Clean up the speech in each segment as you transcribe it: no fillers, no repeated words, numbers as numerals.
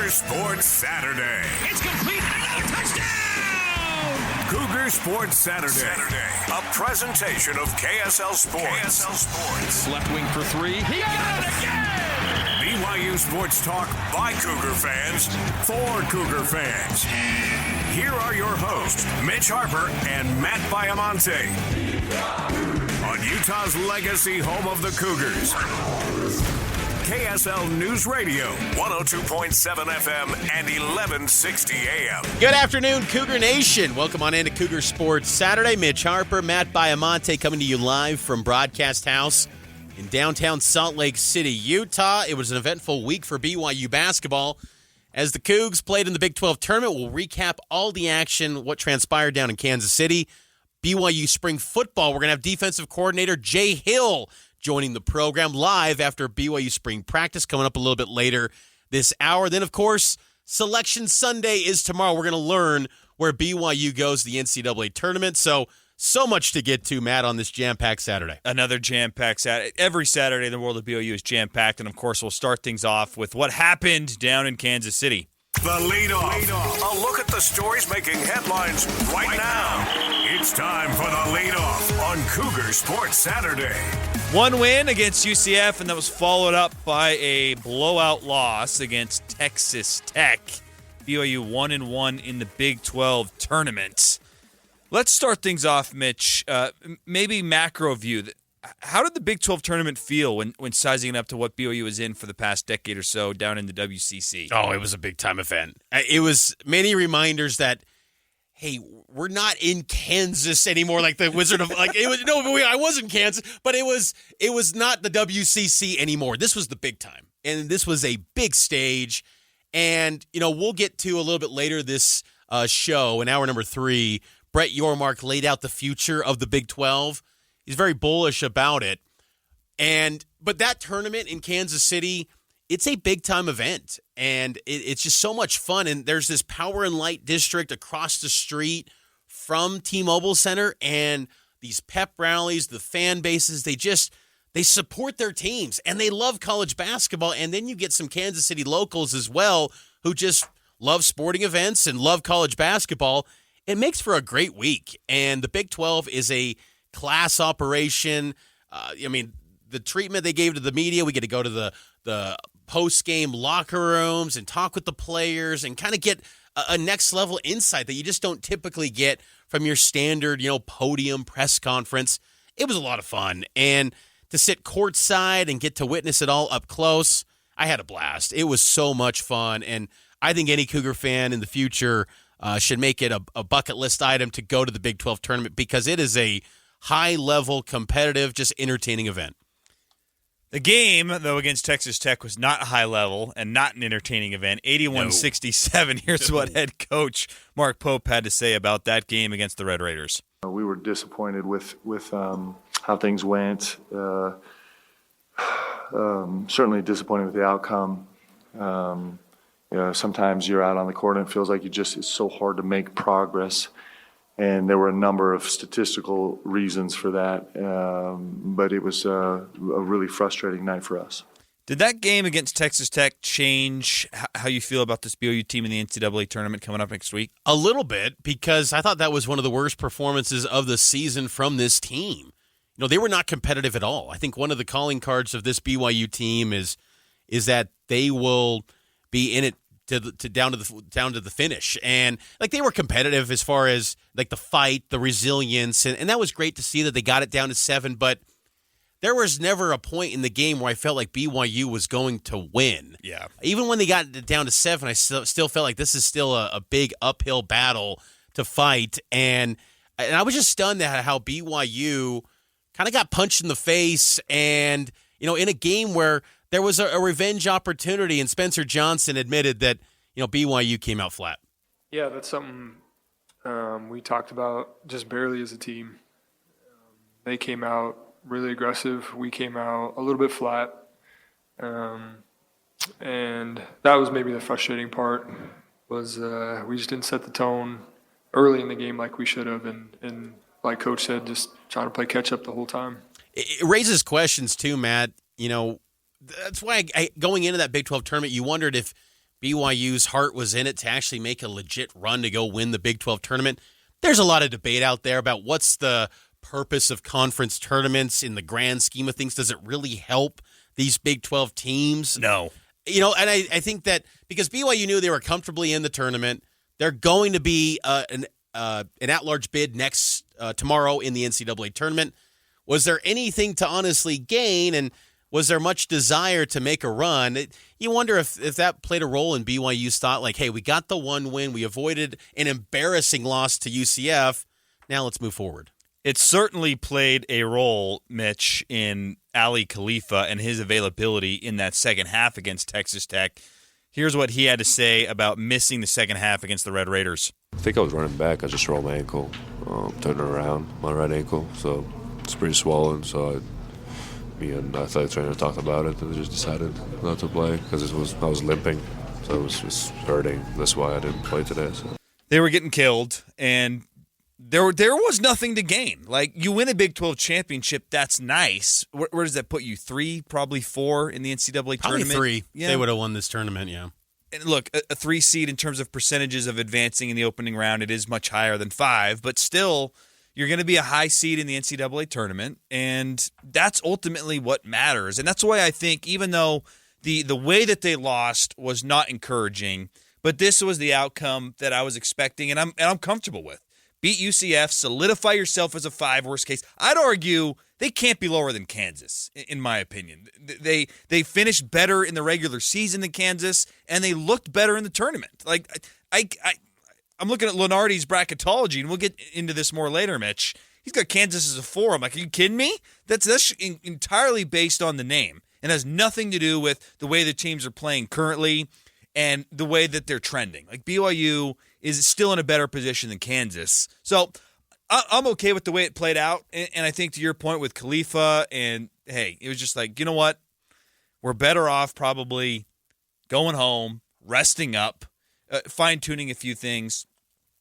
Cougar Sports Saturday. It's complete. Another touchdown! Cougar Sports Saturday. A presentation of KSL Sports. Left wing for three. He got it again! BYU Sports Talk by Cougar fans for Cougar fans. Here are your hosts, Mitch Harper and Matt Baiamonte. On Utah's legacy home of the Cougars. KSL News Radio, 102.7 FM and 1160 AM. Good afternoon, Cougar Nation. Welcome on into Cougar Sports Saturday. Mitch Harper, Matt Baiamonte coming to you live from Broadcast House in downtown Salt Lake City, Utah. It was an eventful week for BYU basketball. As the Cougs played in the Big 12 tournament, we'll recap all the action, what transpired down in Kansas City. BYU spring football, we're going to have defensive coordinator Jay Hill joining the program live after BYU spring practice coming up a little bit later this hour. Then, of course, Selection Sunday is tomorrow. We're going to learn where BYU goes to the NCAA tournament. So much to get to, Matt, on this jam-packed Saturday. Another jam-packed Saturday. Every Saturday in the world of BYU is jam-packed. And, of course, we'll start things off with what happened down in Kansas City. The leadoff. A look at the stories making headlines right now. It's time for the leadoff on Cougar Sports Saturday. One win against UCF, and that was followed up by a blowout loss against Texas Tech. BYU 1-1 in the Big 12 tournament. Let's start things off, Mitch. Maybe macro view. How did the Big 12 tournament feel when sizing it up to what BYU was in for the past decade or so down in the WCC? Oh, it was a big-time event. It was many reminders that, hey, we're not in Kansas anymore, like the Wizard of it was. No, I was in Kansas, but it was not the WCC anymore. This was the big time, and this was a big stage. And we'll get to a little bit later this show in hour number 3. Brett Yormark laid out the future of the Big 12. He's very bullish about it. But that tournament in Kansas City, it's a big-time event, and it's just so much fun. And there's this Power and Light district across the street from T-Mobile Center, and these pep rallies, the fan bases, they support their teams, and they love college basketball. And then you get some Kansas City locals as well who just love sporting events and love college basketball. It makes for a great week, and the Big 12 is a class operation. The treatment they gave to the media, we get to go to the post-game locker rooms and talk with the players and kind of get a next-level insight that you just don't typically get from your standard, podium press conference. It was a lot of fun. And to sit courtside and get to witness it all up close, I had a blast. It was so much fun, and I think any Cougar fan in the future should make it a bucket list item to go to the Big 12 tournament because it is a high-level, competitive, just entertaining event. The game, though, against Texas Tech was not high level and not an entertaining event. 81-67. Here's what head coach Mark Pope had to say about that game against the Red Raiders. We were disappointed with how things went. Certainly disappointed with the outcome. Sometimes you're out on the court and it feels like it's so hard to make progress. And there were a number of statistical reasons for that, but it was a really frustrating night for us. Did that game against Texas Tech change how you feel about this BYU team in the NCAA tournament coming up next week? A little bit, because I thought that was one of the worst performances of the season from this team. They were not competitive at all. I think one of the calling cards of this BYU team is that they will be in it down to the finish, and they were competitive as far as the fight, the resilience, and that was great to see that they got it down to 7. But there was never a point in the game where I felt like BYU was going to win. Yeah, even when they got it down to 7, I still felt like this is still a big uphill battle to fight, and I was just stunned at how BYU kind of got punched in the face, and in a game where there was a revenge opportunity, and Spencer Johnson admitted that, BYU came out flat. Yeah, that's something we talked about just barely as a team. They came out really aggressive. We came out a little bit flat. And that was maybe the frustrating part was we just didn't set the tone early in the game like we should have. And like Coach said, just trying to play catch-up the whole time. It raises questions too, Matt. That's why going into that Big 12 tournament, you wondered if BYU's heart was in it to actually make a legit run to go win the Big 12 tournament. There's a lot of debate out there about what's the purpose of conference tournaments in the grand scheme of things. Does it really help these Big 12 teams? No. And I think that because BYU knew they were comfortably in the tournament, they're going to be an at-large bid next tomorrow in the NCAA tournament. Was there anything to honestly gain, and was there much desire to make a run? You wonder if that played a role in BYU's thought, like, hey, we got the one win, we avoided an embarrassing loss to UCF, now let's move forward. It certainly played a role, Mitch, in Ali Khalifa and his availability in that second half against Texas Tech. Here's what he had to say about missing the second half against the Red Raiders. I think I was running back. I just rolled my ankle, turned it around, my right ankle. So it's pretty swollen. So me and athletic trainer talked about it and just decided not to play because I was limping. So it was just hurting. That's why I didn't play today. So. They were getting killed, and there was nothing to gain. Like, you win a Big 12 championship, that's nice. Where does that put you? 3, probably 4 in the NCAA Probably tournament? 3. Yeah. They would have won this tournament, yeah. And look, a 3 seed in terms of percentages of advancing in the opening round, it is much higher than 5, but still, you're going to be a high seed in the NCAA tournament, and that's ultimately what matters. And that's why I think, even though the way that they lost was not encouraging, but this was the outcome that I was expecting, and I'm comfortable with. Beat UCF, solidify yourself as a 5, worst case. I'd argue they can't be lower than Kansas, in my opinion. They finished better in the regular season than Kansas, and they looked better in the tournament. Like, I'm looking at Lenardi's bracketology, and we'll get into this more later, Mitch. He's got Kansas as a 4. I'm like, are you kidding me? That's entirely based on the name, and has nothing to do with the way the teams are playing currently and the way that they're trending. Like, BYU is still in a better position than Kansas. So I'm okay with the way it played out. And I think to your point with Khalifa, and hey, it was just like, you know what? We're better off probably going home, resting up, fine-tuning a few things.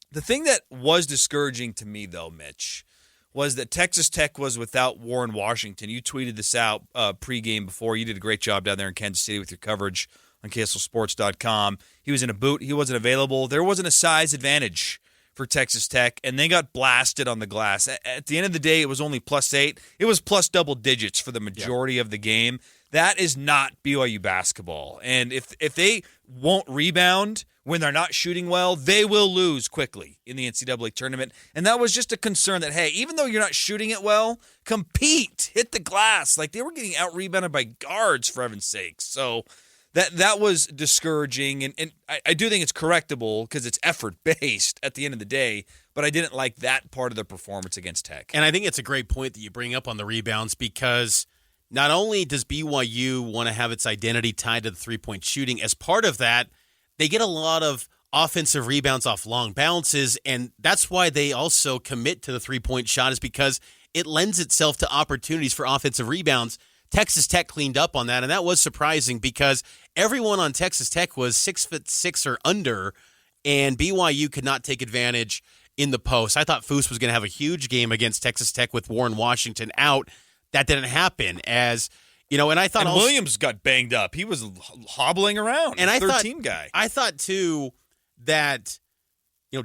The thing that was discouraging to me, though, Mitch, was that Texas Tech was without Warren Washington. You tweeted this out pregame before. You did a great job down there in Kansas City with your coverage on KSLSports.com. He was in a boot. He wasn't available. There wasn't a size advantage for Texas Tech, and they got blasted on the glass. At the end of the day, it was only +8. It was plus double digits for the majority of the game. That is not BYU basketball. And if they won't rebound when they're not shooting well, they will lose quickly in the NCAA tournament. And that was just a concern that, hey, even though you're not shooting it well, compete, hit the glass. Like, they were getting out-rebounded by guards, for heaven's sakes. So that was discouraging, and I do think it's correctable because it's effort-based at the end of the day, but I didn't like that part of the performance against Tech. And I think it's a great point that you bring up on the rebounds, because not only does BYU want to have its identity tied to the three-point shooting, as part of that, they get a lot of offensive rebounds off long bounces, and that's why they also commit to the three-point shot, is because it lends itself to opportunities for offensive rebounds. Texas Tech cleaned up on that, and that was surprising because everyone on Texas Tech was 6'6" or under, and BYU could not take advantage in the post. I thought Foose was going to have a huge game against Texas Tech with Warren Washington out. That didn't happen, as you know. And I thought Williams got banged up. He was hobbling around. And I thought, team guy. I thought too that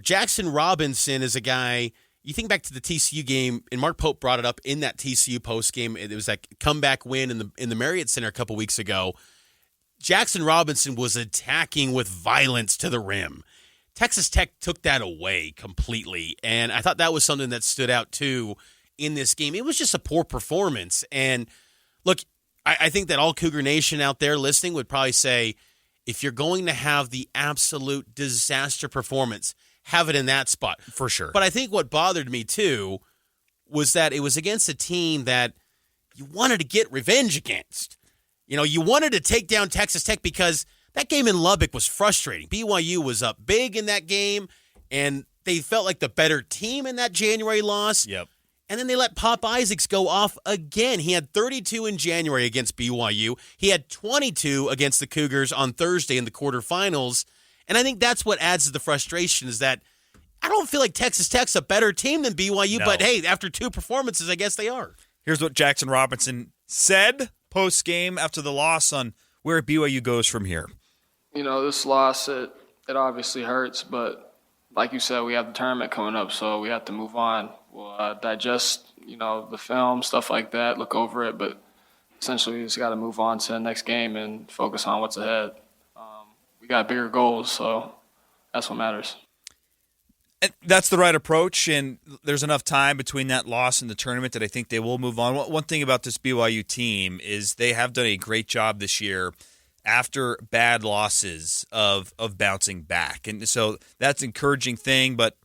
Jackson Robinson is a guy. You think back to the TCU game, and Mark Pope brought it up in that TCU post game. It was that comeback win in the Marriott Center a couple weeks ago. Jackson Robinson was attacking with violence to the rim. Texas Tech took that away completely, and I thought that was something that stood out too in this game. It was just a poor performance. And look, I think that all Cougar Nation out there listening would probably say, if you're going to have the absolute disaster performance, have it in that spot. For sure. But I think what bothered me too was that it was against a team that you wanted to get revenge against. You wanted to take down Texas Tech because that game in Lubbock was frustrating. BYU was up big in that game, and they felt like the better team in that January loss. Yep. And then they let Pop Isaacs go off again. He had 32 in January against BYU. He had 22 against the Cougars on Thursday in the quarterfinals. And I think that's what adds to the frustration, is that I don't feel like Texas Tech's a better team than BYU, but hey, after 2 performances, I guess they are. Here's what Jackson Robinson said post-game after the loss on where BYU goes from here. This loss, it obviously hurts, but like you said, we have the tournament coming up, so we have to move on. We'll digest, the film, stuff like that, look over it, but essentially we just got to move on to the next game and focus on what's ahead. We got bigger goals, so that's what matters. And that's the right approach, and there's enough time between that loss and the tournament that I think they will move on. One thing about this BYU team is they have done a great job this year after bad losses of bouncing back. And so that's an encouraging thing. But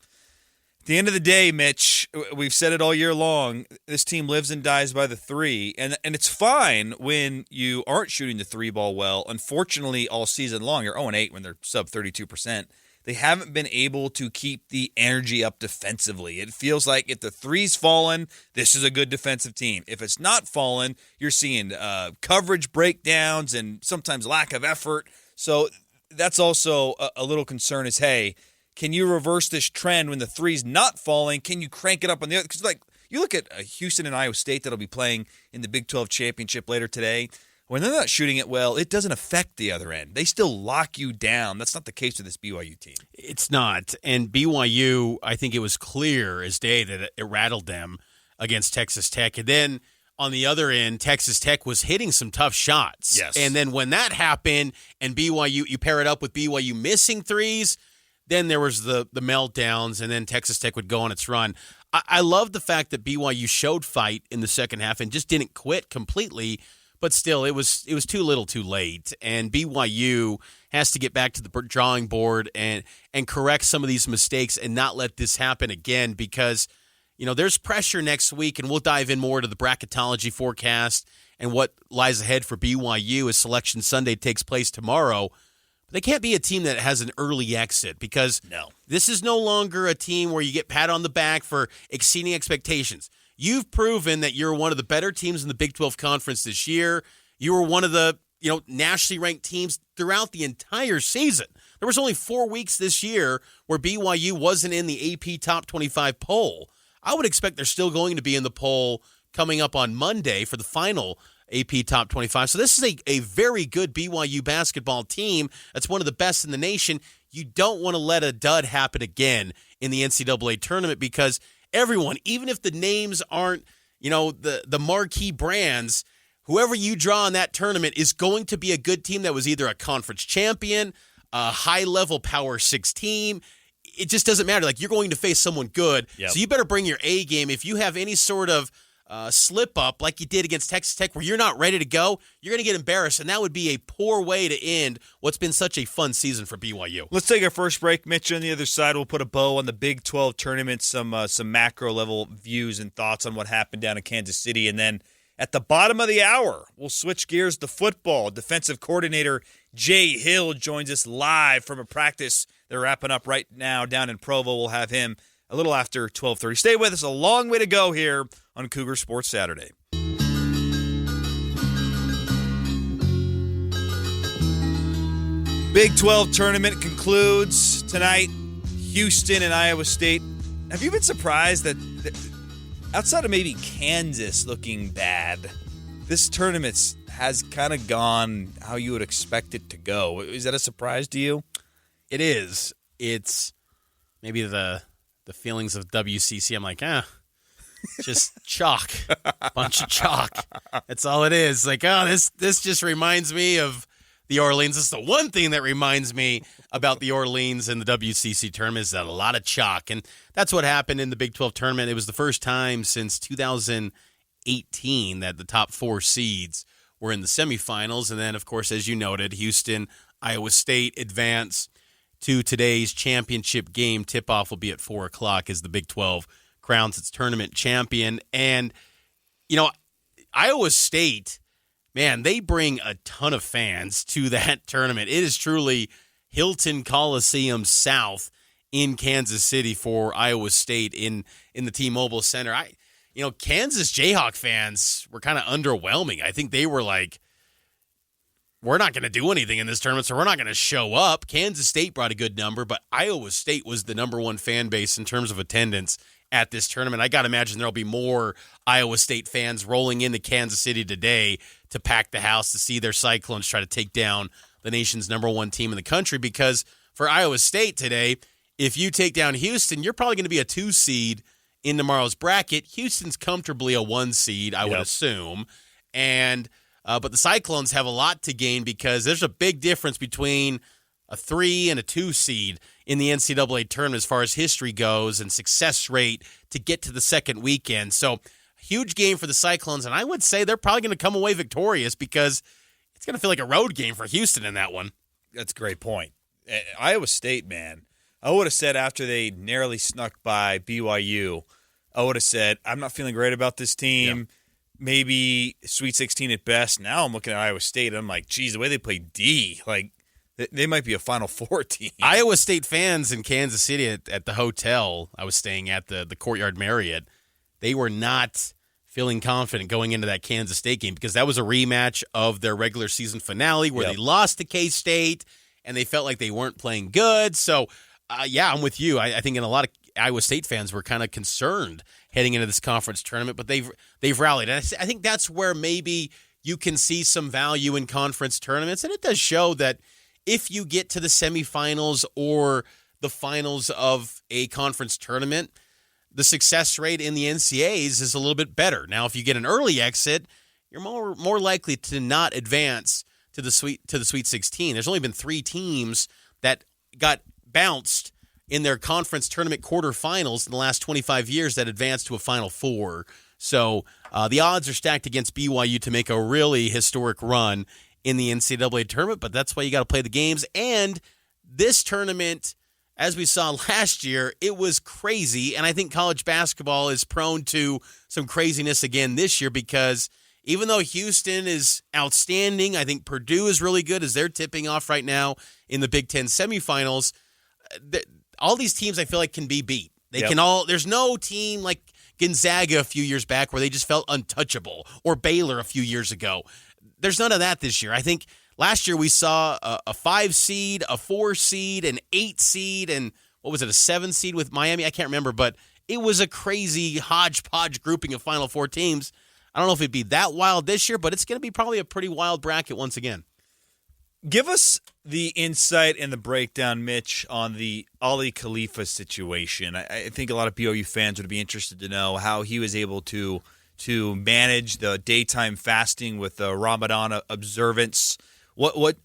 at the end of the day, Mitch, we've said it all year long, this team lives and dies by the three. And it's fine when you aren't shooting the three ball well. Unfortunately, all season long, you're 0-8 when they're sub 32%. They haven't been able to keep the energy up defensively. It feels like if the three's fallen, this is a good defensive team. If it's not fallen, you're seeing coverage breakdowns and sometimes lack of effort. So that's also a little concern is, hey, can you reverse this trend when the three's not falling? Can you crank it up on the other? Because you look at Houston and Iowa State that'll be playing in the Big 12 championship later today. When they're not shooting it well, it doesn't affect the other end. They still lock you down. That's not the case with this BYU team. It's not. And BYU, I think it was clear as day that it rattled them against Texas Tech. And then on the other end, Texas Tech was hitting some tough shots. Yes. And then when that happened and BYU, you pair it up with BYU missing threes, then there was the meltdowns, and then Texas Tech would go on its run. I love the fact that BYU showed fight in the second half and just didn't quit completely. But still, it was too little too late, and BYU has to get back to the drawing board and correct some of these mistakes and not let this happen again because, there's pressure next week, and we'll dive in more to the bracketology forecast and what lies ahead for BYU as Selection Sunday takes place tomorrow. But they can't be a team that has an early exit because this is no longer a team where you get pat on the back for exceeding expectations. You've proven that you're one of the better teams in the Big 12 Conference this year. You were one of the, nationally ranked teams throughout the entire season. There was only 4 weeks this year where BYU wasn't in the AP Top 25 poll. I would expect they're still going to be in the poll coming up on Monday for the final AP Top 25. So this is a very good BYU basketball team. That's one of the best in the nation. You don't want to let a dud happen again in the NCAA tournament because everyone, even if the names aren't, the marquee brands, whoever you draw in that tournament is going to be a good team that was either a conference champion, a high-level Power 6 team. It just doesn't matter. You're going to face someone good, So you better bring your A game. If you have any sort of slip-up like you did against Texas Tech where you're not ready to go, you're going to get embarrassed, and that would be a poor way to end what's been such a fun season for BYU. Let's take our first break. Mitch, on the other side, we'll put a bow on the Big 12 tournament, some macro-level views and thoughts on what happened down in Kansas City, and then at the bottom of the hour, we'll switch gears to football. Defensive coordinator Jay Hill joins us live from a practice they're wrapping up right now down in Provo. We'll have him a little after 12:30. Stay with us. A long way to go here on Cougar Sports Saturday. Big 12 tournament concludes tonight. Houston and Iowa State. Have you been surprised that outside of maybe Kansas looking bad, this tournament has kind of gone how you would expect it to go? Is that a surprise to you? It is. It's maybe the feelings of WCC. I'm like, just chalk, bunch of chalk. That's all it is. This just reminds me of the Orleans. This is the one thing that reminds me about the Orleans and the WCC tournament is that a lot of chalk. And that's what happened in the Big 12 tournament. It was the first time since 2018 that the top 4 seeds were in the semifinals. And then, of course, as you noted, Houston, Iowa State advance to today's championship game. Tip-off will be at 4 o'clock as the Big 12 crowns its tournament champion. And, Iowa State, man, they bring a ton of fans to that tournament. It is truly Hilton Coliseum South in Kansas City for Iowa State in the T-Mobile Center. Kansas Jayhawk fans were kind of underwhelming. I think they were like, we're not going to do anything in this tournament, so we're not going to show up. Kansas State brought a good number, but Iowa State was the number one fan base in terms of attendance at this tournament. I got to imagine there'll be more Iowa State fans rolling into Kansas City today to pack the house to see their Cyclones try to take down the nation's number one team in the country, because for Iowa State today, if you take down Houston, you're probably going to be a 2 seed in tomorrow's bracket. Houston's comfortably a 1 seed, I would assume. And but the Cyclones have a lot to gain, because there's a big difference between a 3 and a 2 seed in the NCAA tournament as far as history goes and success rate to get to the second weekend. So huge game for the Cyclones, and I would say they're probably going to come away victorious, because it's going to feel like a road game for Houston in that one. That's a great point. Iowa State, man, I would have said after they narrowly snuck by BYU, I would have said, I'm not feeling great about this team. Yep. Maybe Sweet 16 at best. Now I'm looking at Iowa State, and I'm like, geez, the way they play D, like, they might be a Final Four team. Iowa State fans in Kansas City at the hotel I was staying at, the Courtyard Marriott, they were not feeling confident going into that Kansas State game, because that was a rematch of their regular season finale where they lost to K-State, and they felt like they weren't playing good. So, I'm with you. I think in a lot of Iowa State fans were kind of concerned heading into this conference tournament, but they've rallied. And I think that's where maybe you can see some value in conference tournaments, and it does show that if you get to the semifinals or the finals of a conference tournament, the success rate in the NCAAs is a little bit better. Now, if you get an early exit, you're more likely to not advance to the Sweet 16. There's only been 3 teams that got bounced in their conference tournament quarterfinals in the last 25 years that advanced to a Final Four. So the odds are stacked against BYU to make a really historic run in the NCAA tournament, but that's why you got to play the games. And this tournament, as we saw last year, it was crazy, and I think college basketball is prone to some craziness again this year, because even though Houston is outstanding, I think Purdue is really good as they're tipping off right now in the Big Ten semifinals. All these teams I feel like can be beat. They can all. There's no team like Gonzaga a few years back where they just felt untouchable, or Baylor a few years ago. There's none of that this year. I think last year we saw a 5 seed, a 4 seed, an 8 seed, and what was it, a 7 seed with Miami? I can't remember, but it was a crazy hodgepodge grouping of Final Four teams. I don't know if it'd be that wild this year, but it's going to be probably a pretty wild bracket once again. Give us the insight and the breakdown, Mitch, on the Ali Khalifa situation. I think a lot of BYU fans would be interested to know how he was able to manage the daytime fasting with the Ramadan observance. What?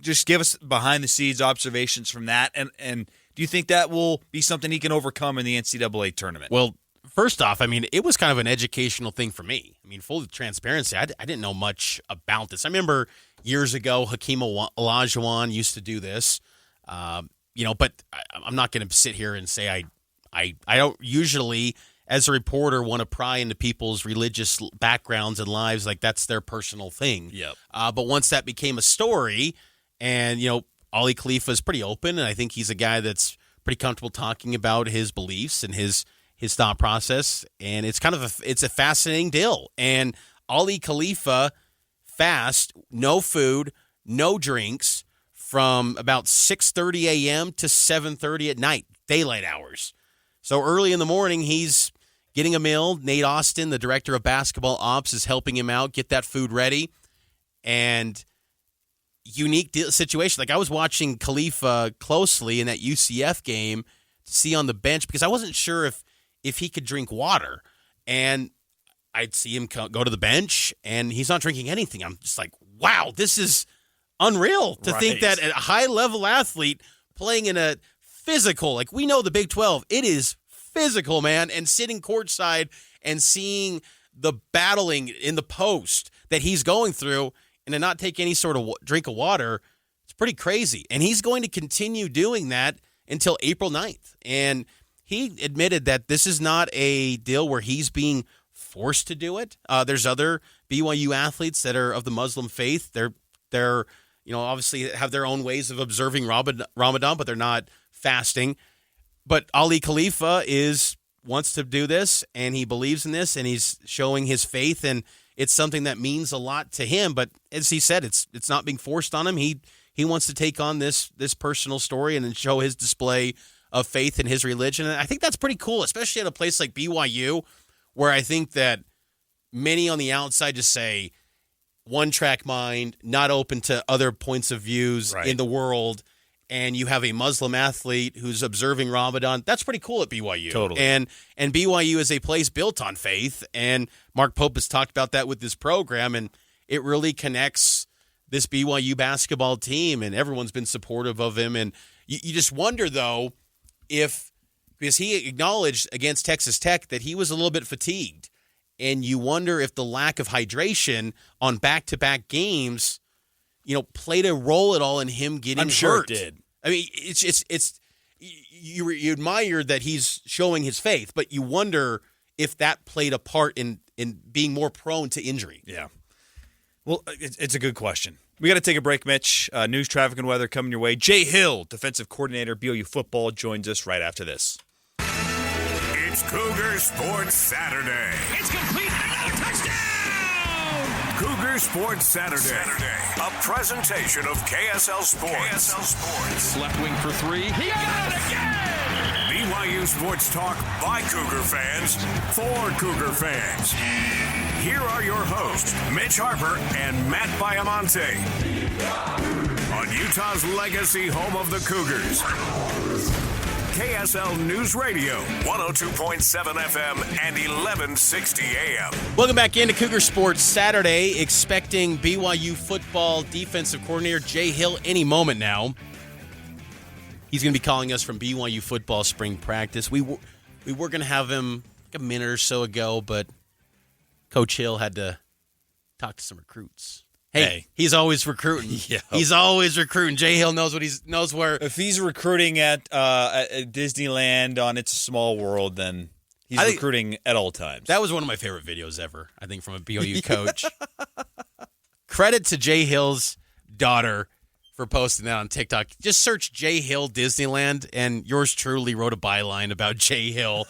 Just give us behind the scenes observations from that, and do you think that will be something he can overcome in the NCAA tournament? Well, first off, I mean, it was kind of an educational thing for me. I mean, full transparency, I didn't know much about this. I remember years ago, Hakeem Olajuwon used to do this, but I'm not going to sit here and say I don't usually, as a reporter, want to pry into people's religious backgrounds and lives. Like, that's their personal thing. Yep. But once that became a story, and, Ali Khalifa is pretty open, and I think he's a guy that's pretty comfortable talking about his beliefs and his thought process, and it's kind of it's a fascinating deal. And Ali Khalifa fast, no food, no drinks, from about 6:30 a.m. to 7:30 at night, daylight hours. So early in the morning, he's getting a meal. Nate Austin, the director of basketball ops, is helping him out get that food ready. And unique situation. Like, I was watching Khalifa closely in that UCF game to see on the bench, because I wasn't sure if he could drink water. And I'd see him go to the bench, and he's not drinking anything. I'm just like, wow, this is unreal to think that a high-level athlete playing in a physical, like, we know the Big 12, it is physical, man, and sitting courtside and seeing the battling in the post that he's going through and to not take any sort of drink of water, it's pretty crazy. And he's going to continue doing that until April 9th. And he admitted that this is not a deal where he's being forced to do it. There's other BYU athletes that are of the Muslim faith. They're obviously have their own ways of observing Ramadan, but they're not fasting. But Ali Khalifa wants to do this, and he believes in this, and he's showing his faith, and it's something that means a lot to him. But as he said, it's not being forced on him. He wants to take on this personal story and show his display of faith in his religion. And I think that's pretty cool, especially at a place like BYU, where I think that many on the outside just say, one-track mind, not open to other points of views in the world, and you have a Muslim athlete who's observing Ramadan. That's pretty cool at BYU. Totally. And BYU is a place built on faith, and Mark Pope has talked about that with this program, and it really connects this BYU basketball team, and everyone's been supportive of him. And you just wonder, though, because he acknowledged against Texas Tech that he was a little bit fatigued, and you wonder if the lack of hydration on back-to-back games, played a role at all in him getting hurt. I'm sure it did. I mean, it's you admire that he's showing his faith, but you wonder if that played a part in being more prone to injury. Yeah. Well, it's a good question. We got to take a break, Mitch. News, traffic, and weather coming your way. Jay Hill, defensive coordinator, BYU football, joins us right after this. It's Cougar Sports Saturday. It's complete. Another touchdown! Cougar Sports Saturday. A presentation of KSL Sports. Left wing for three. He got it again! BYU Sports Talk by Cougar fans for Cougar fans. Here are your hosts, Mitch Harper and Matt Baiamonte. On Utah's legacy home of the Cougars. KSL News Radio, 102.7 FM and 1160 AM. Welcome back into Cougar Sports Saturday. Expecting BYU football defensive coordinator Jay Hill any moment now. He's going to be calling us from BYU football spring practice. We were going to have him a minute or so ago, but Coach Hill had to talk to some recruits. Hey, he's always recruiting. Yeah. He's always recruiting. Jay Hill knows where. If he's recruiting at Disneyland on It's a Small World, then he's recruiting at all times. That was one of my favorite videos ever, I think, from a BYU coach. Credit to Jay Hill's daughter for posting that on TikTok. Just search Jay Hill Disneyland, and yours truly wrote a byline about Jay Hill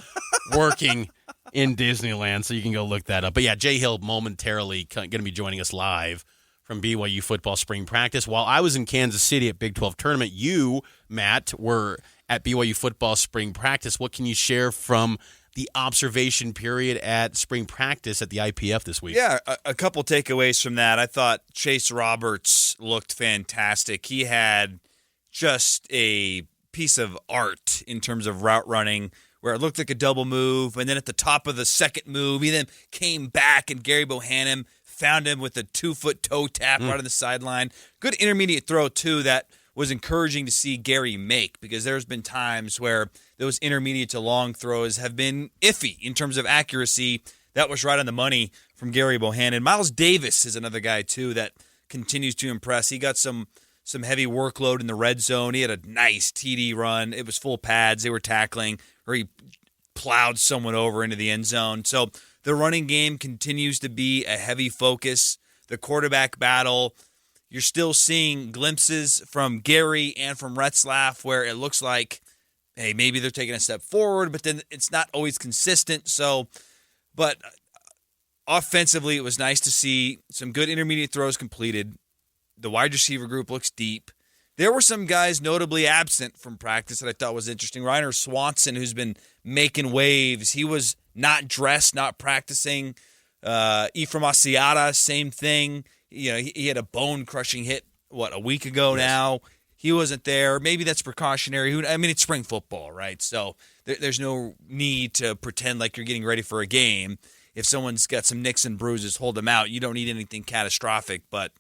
working in Disneyland, so you can go look that up. But yeah, Jay Hill momentarily going to be joining us live from BYU football spring practice. While I was in Kansas City at Big 12 tournament, you, Matt, were at BYU football spring practice. What can you share from the observation period at spring practice at the IPF this week? Yeah, a couple takeaways from that. I thought Chase Roberts looked fantastic. He had just a piece of art in terms of route running, where it looked like a double move, and then at the top of the second move, he then came back, and Gary Bohannon found him with a 2-foot toe tap right on the sideline. Good intermediate throw, too, that was encouraging to see Gary make, because there's been times where those intermediate to long throws have been iffy in terms of accuracy. That was right on the money from Gary Bohannon. Miles Davis is another guy, too, that continues to impress. He got some heavy workload in the red zone. He had a nice TD run. It was full pads. They were tackling, or he plowed someone over into the end zone. So the running game continues to be a heavy focus. The quarterback battle, you're still seeing glimpses from Gary and from Retzlaff where it looks like, hey, maybe they're taking a step forward, but then it's not always consistent. But offensively, it was nice to see some good intermediate throws completed. The wide receiver group looks deep. There were some guys notably absent from practice that I thought was interesting. Reiner Swanson, who's been making waves, he was not dressed, not practicing. Ephraim Asiata, same thing. He had a bone-crushing hit, a week ago now. He wasn't there. Maybe that's precautionary. It's spring football, right? So there's no need to pretend like you're getting ready for a game. If someone's got some nicks and bruises, hold them out. You don't need anything catastrophic, but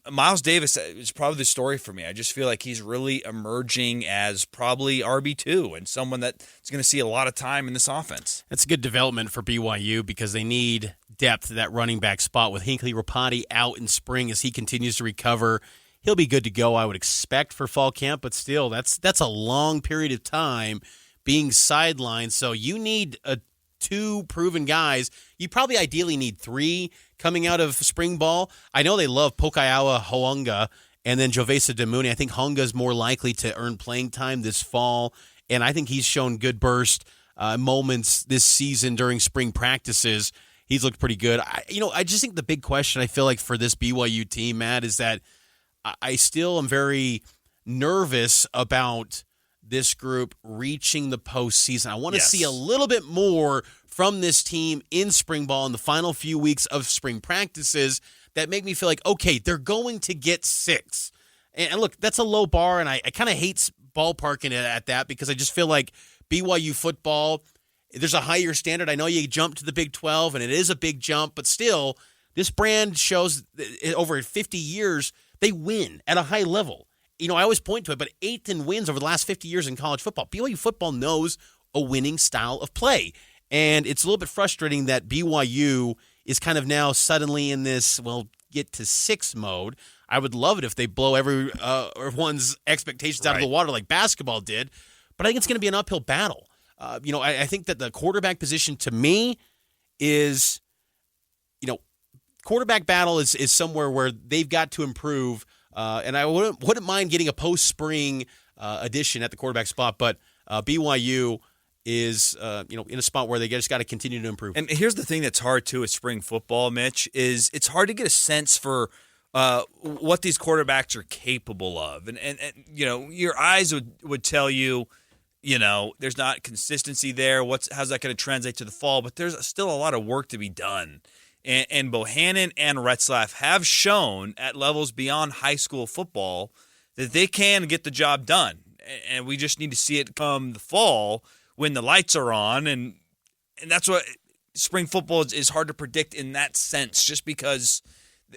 Miles Davis is probably the story for me. I just feel like he's really emerging as probably RB2 and someone that's going to see a lot of time in this offense. That's a good development for BYU because they need depth at that running back spot with Hinckley Rapati out in spring as he continues to recover. He'll be good to go, I would expect, for fall camp, but still, that's a long period of time being sidelined. So you need two proven guys. You probably ideally need three coming out of spring ball. I know they love Pokaiawa Hounga and then Jovesa Demuni. I think Honga's more likely to earn playing time this fall, and I think he's shown good burst moments this season during spring practices. He's looked pretty good. I just think the big question I feel like for this BYU team, Matt, is that I still am very nervous about this group reaching the postseason. I want to see a little bit more from this team in spring ball in the final few weeks of spring practices. that make me feel like, okay, they're going to get 6. And look, that's a low bar, and I kind of hate ballparking it at that because I just feel like BYU football, there's a higher standard. I know you jump to the Big 12, and it is a big jump, but still, this brand shows over 50 years they win at a high level. I always point to it, but 8th in wins over the last 50 years in college football. BYU football knows a winning style of play, and it's a little bit frustrating that BYU is kind of now suddenly in this, get to 6 mode. I would love it if they blow everyone's expectations out of the water like basketball did, but I think it's going to be an uphill battle. I think that the quarterback position to me is, quarterback battle is somewhere where they've got to improve, and I wouldn't mind getting a post-spring addition at the quarterback spot, but BYU is in a spot where they just got to continue to improve. And here's the thing that's hard too with spring football, Mitch, is it's hard to get a sense for what these quarterbacks are capable of. And your eyes would tell you, there's not consistency there. How's that going to translate to the fall? But there's still a lot of work to be done. And Bohannon and Retzlaff have shown at levels beyond high school football that they can get the job done. And we just need to see it come the fall when the lights are on. And that's what spring football is hard to predict in that sense, just because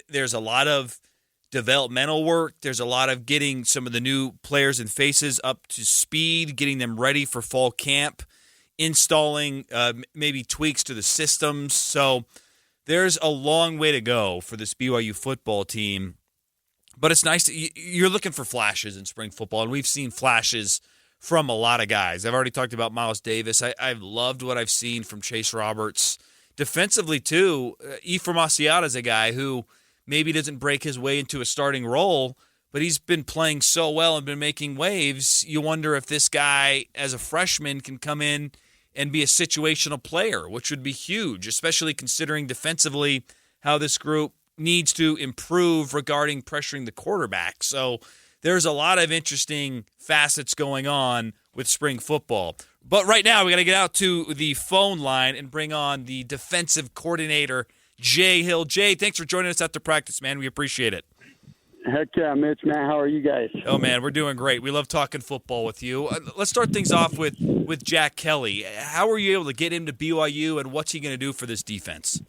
there's a lot of developmental work. There's a lot of getting some of the new players and faces up to speed, getting them ready for fall camp, installing maybe tweaks to the systems. So there's a long way to go for this BYU football team. But it's nice you're looking for flashes in spring football, and we've seen flashes from a lot of guys. I've already talked about Miles Davis. I've loved what I've seen from Chase Roberts. Defensively, too, Ephraim Asiata is a guy who maybe doesn't break his way into a starting role, but he's been playing so well and been making waves. You wonder if this guy, as a freshman, can come in and be a situational player, which would be huge, especially considering defensively how this group needs to improve regarding pressuring the quarterback. So there's a lot of interesting facets going on with spring football. But right now, we got to get out to the phone line and bring on the defensive coordinator, Jay Hill. Jay, thanks for joining us after practice, man. We appreciate it. Heck yeah, Mitch, man. How are you guys? Oh, man, we're doing great. We love talking football with you. Let's start things off with Jack Kelly. How were you able to get him to BYU, and what's he going to do for this defense?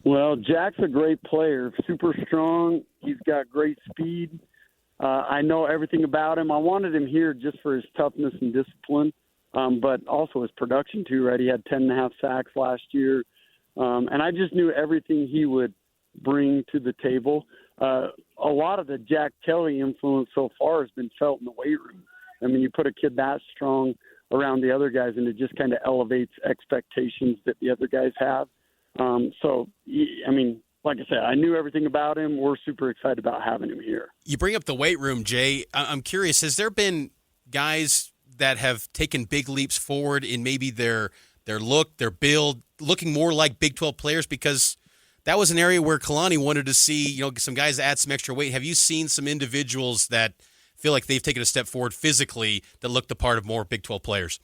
Well, Jack's a great player, super strong. He's got great speed. I know everything about him. I wanted him here just for his toughness and discipline, but also his production too, right? He had 10.5 sacks last year. And I just knew everything he would bring to the table. A lot of the Jack Kelly influence so far has been felt in the weight room. I mean, you put a kid that strong around the other guys, and it just kind of elevates expectations that the other guys have. Like I said, I knew everything about him. We're super excited about having him here. You bring up the weight room, Jay. I'm curious, has there been guys that have taken big leaps forward in maybe their look, their build, looking more like Big 12 players? Because that was an area where Kalani wanted to see, some guys add some extra weight. Have you seen some individuals that feel like they've taken a step forward physically that look the part of more Big 12 players?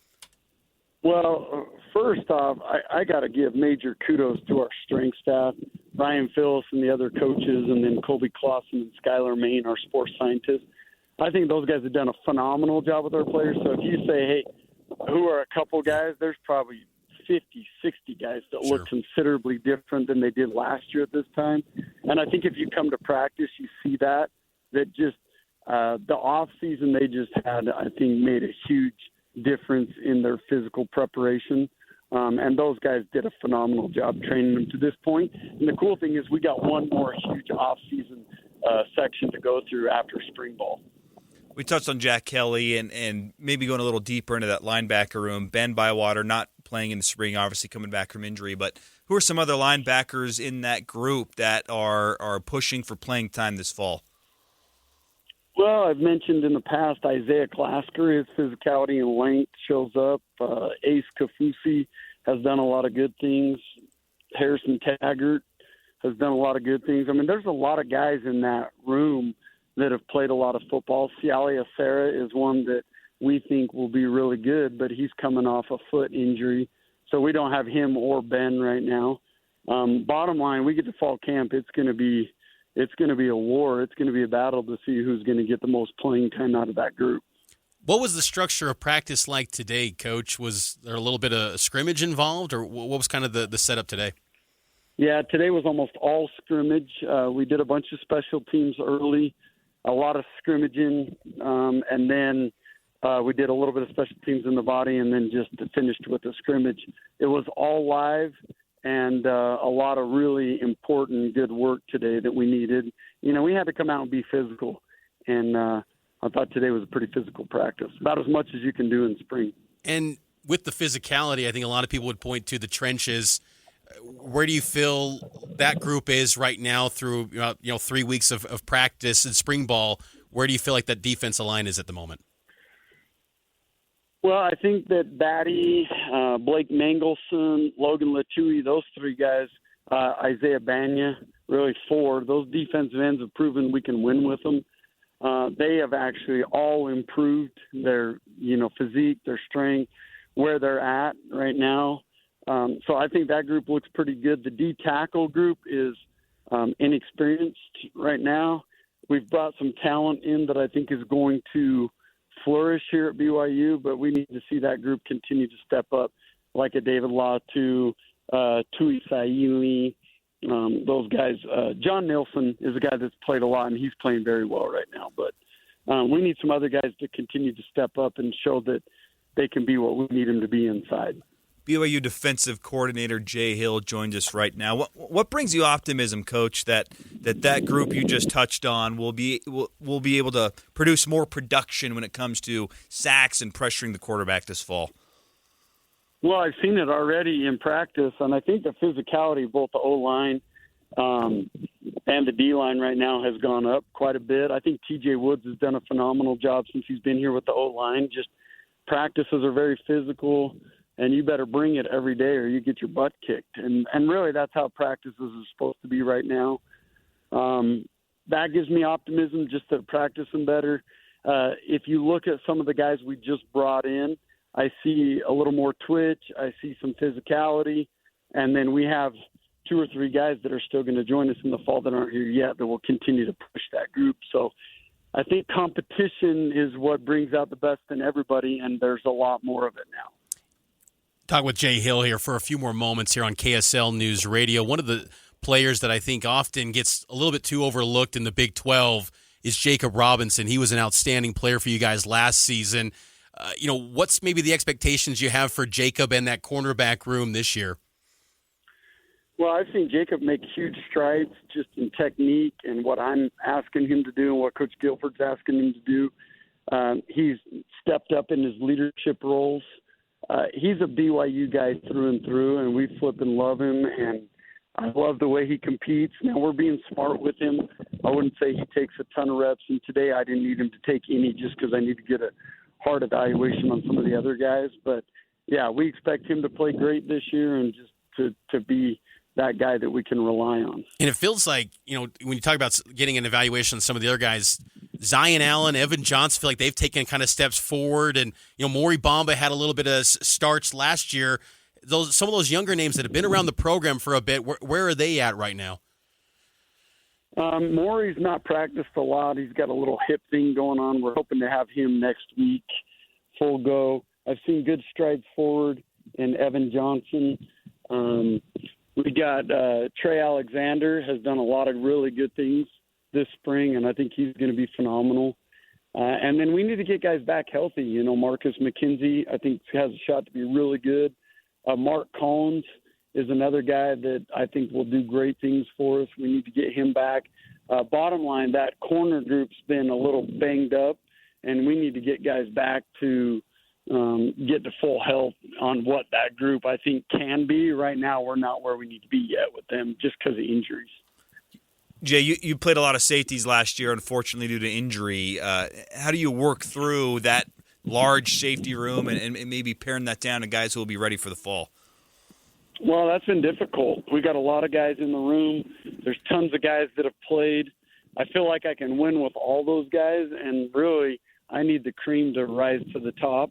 Well, first off, I got to give major kudos to our strength staff, Brian Phillips and the other coaches, and then Colby Clausen and Skylar Main, our sports scientists. I think those guys have done a phenomenal job with our players. So if you say, hey, who are a couple guys, there's probably 50, 60 guys that look considerably different than they did last year at this time. And I think if you come to practice, you see that just the off season they just had, I think, made a huge difference in their physical preparation. And those guys did a phenomenal job training them to this point. And the cool thing is we got one more huge off-season section to go through after spring ball. We touched on Jack Kelly and maybe going a little deeper into that linebacker room. Ben Bywater not playing in the spring, obviously coming back from injury. But who are some other linebackers in that group that are pushing for playing time this fall? Well, I've mentioned in the past Isaiah Klasker, his physicality and length shows up. Ace Kafusi has done a lot of good things. Harrison Taggart has done a lot of good things. I mean, there's a lot of guys in that room that have played a lot of football. Sialia Sarah is one that we think will be really good, but he's coming off a foot injury, so we don't have him or Ben right now. Bottom line, we get to fall camp, it's going to be a war. It's going to be a battle to see who's going to get the most playing time out of that group. What was the structure of practice like today, Coach? Was there a little bit of scrimmage involved, or what was kind of the setup today? Yeah, today was almost all scrimmage. We did a bunch of special teams early, a lot of scrimmaging, and then we did a little bit of special teams in the body, and then just finished with the scrimmage. It was all live, and a lot of really important, good work today that we needed. You know, we had to come out and be physical, and I thought today was a pretty physical practice, about as much as you can do in spring. And with the physicality, I think a lot of people would point to the trenches. Where do you feel that group is right now through 3 weeks of practice and spring ball? Where do you feel like that defensive line is at the moment? Well, I think that Batty, Blake Mangelson, Logan Latui, those three guys, Isaiah Banya, really four, those defensive ends have proven we can win with them. They have actually all improved their, physique, their strength, where they're at right now. So I think that group looks pretty good. The D tackle group is inexperienced right now. We've brought some talent in that I think is going to flourish here at BYU, but we need to see that group continue to step up, like a David Latu, Tui Saili, those guys. John Nilsson is a guy that's played a lot, and he's playing very well right now. But we need some other guys to continue to step up and show that they can be what we need them to be inside. BYU defensive coordinator Jay Hill joins us right now. What brings you optimism, Coach, that group you just touched on will be able to produce more production when it comes to sacks and pressuring the quarterback this fall? Well, I've seen it already in practice, and I think the physicality of both the O-line and the D-line right now has gone up quite a bit. I think TJ Woods has done a phenomenal job since he's been here with the O-line. Just practices are very physical, and you better bring it every day or you get your butt kicked. And really that's how practices are supposed to be right now. That gives me optimism just to practice them better. If you look at some of the guys we just brought in, I see a little more twitch. I see some physicality. And then we have 2 or 3 guys that are still going to join us in the fall that aren't here yet that will continue to push that group. So I think competition is what brings out the best in everybody, and there's a lot more of it now. Talk with Jay Hill here for a few more moments here on KSL News Radio. One of the players that I think often gets a little bit too overlooked in the Big 12 is Jacob Robinson. He was an outstanding player for you guys last season. What's maybe the expectations you have for Jacob and that cornerback room this year? Well, I've seen Jacob make huge strides just in technique and what I'm asking him to do and what Coach Gilbride's asking him to do. He's stepped up in his leadership roles. He's a BYU guy through and through, and we flip and love him, and I love the way he competes. Now, we're being smart with him. I wouldn't say he takes a ton of reps, and today I didn't need him to take any just because I need to get a hard evaluation on some of the other guys. But, yeah, we expect him to play great this year and just to be that guy that we can rely on. And it feels like, when you talk about getting an evaluation on some of the other guys, Zion Allen, Evan Johnson feel like they've taken kind of steps forward. And, Maury Bamba had a little bit of starts last year. Some of those younger names that have been around the program for a bit, where are they at right now? Maury's not practiced a lot. He's got a little hip thing going on. We're hoping to have him next week full go. I've seen good strides forward in Evan Johnson. We got Trey Alexander has done a lot of really good things this spring, and I think he's going to be phenomenal. And then we need to get guys back healthy. Marcus McKenzie, I think, has a shot to be really good. Mark Collins is another guy that I think will do great things for us. We need to get him back. Bottom line, that corner group's been a little banged up, and we need to get guys back to get to full health on what that group I think can be. Right now, we're not where we need to be yet with them just because of injuries. Jay, you played a lot of safeties last year, unfortunately, due to injury. How do you work through that large safety room and maybe paring that down to guys who will be ready for the fall? Well, that's been difficult. We got a lot of guys in the room. There's tons of guys that have played. I feel like I can win with all those guys, and really I need the cream to rise to the top.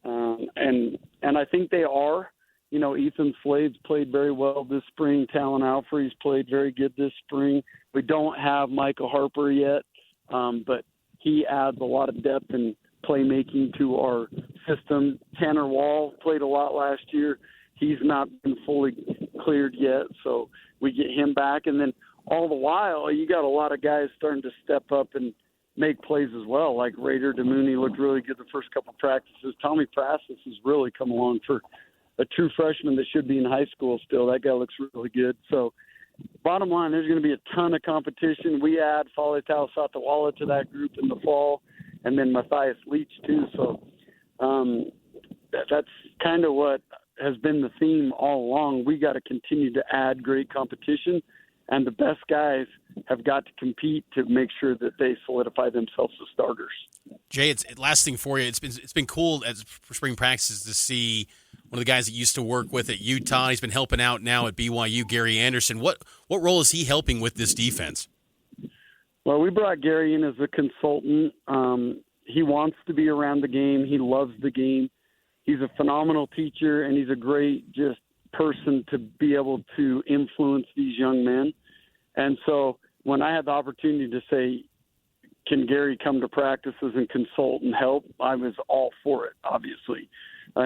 And I think they are. Ethan Slade's played very well this spring. Talon Alfrey's played very good this spring. We don't have Michael Harper yet, but he adds a lot of depth and playmaking to our system. Tanner Wall played a lot last year. He's not been fully cleared yet, so we get him back. And then all the while, you got a lot of guys starting to step up and make plays as well. Like Raider DeMooney looked really good the first couple of practices. Tommy Prassis has really come along for a true freshman that should be in high school still. That guy looks really good. So bottom line, there's going to be a ton of competition. We add Faletau Satawala to that group in the fall, and then Matthias Leach too. So that's kind of what has been the theme all along. We got to continue to add great competition, and the best guys have got to compete to make sure that they solidify themselves as starters. Jay, it's last thing for you. It's been cool for spring practices to see one of the guys that used to work with at Utah. He's been helping out now at BYU, Gary Anderson. What role is he helping with this defense? Well, we brought Gary in as a consultant. He wants to be around the game. He loves the game. He's a phenomenal teacher, and he's a great just person to be able to influence these young men. And so when I had the opportunity to say, can Gary come to practices and consult and help, I was all for it, obviously.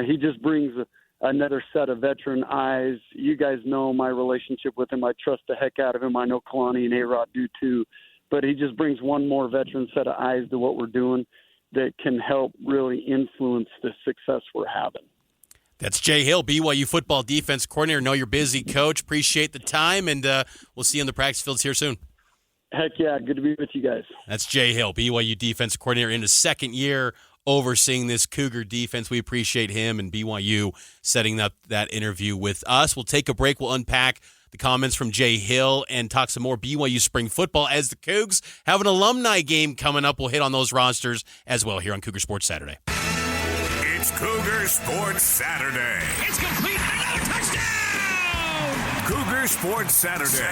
He just brings another set of veteran eyes. You guys know my relationship with him. I trust the heck out of him. I know Kalani and A-Rod do too. But he just brings one more veteran set of eyes to what we're doing that can help really influence the success we're having. That's Jay Hill, BYU football defense coordinator. Know you're busy, Coach. Appreciate the time, and we'll see you in the practice fields here soon. Heck yeah, good to be with you guys. That's Jay Hill, BYU defense coordinator in his second year overseeing this Cougar defense. We appreciate him and BYU setting up that interview with us. We'll take a break. We'll unpack the comments from Jay Hill and talk some more BYU spring football as the Cougs have an alumni game coming up. We'll hit on those rosters as well here on Cougar Sports Saturday. It's Cougar Sports Saturday. It's complete. Another touchdown! Cougar Sports Saturday.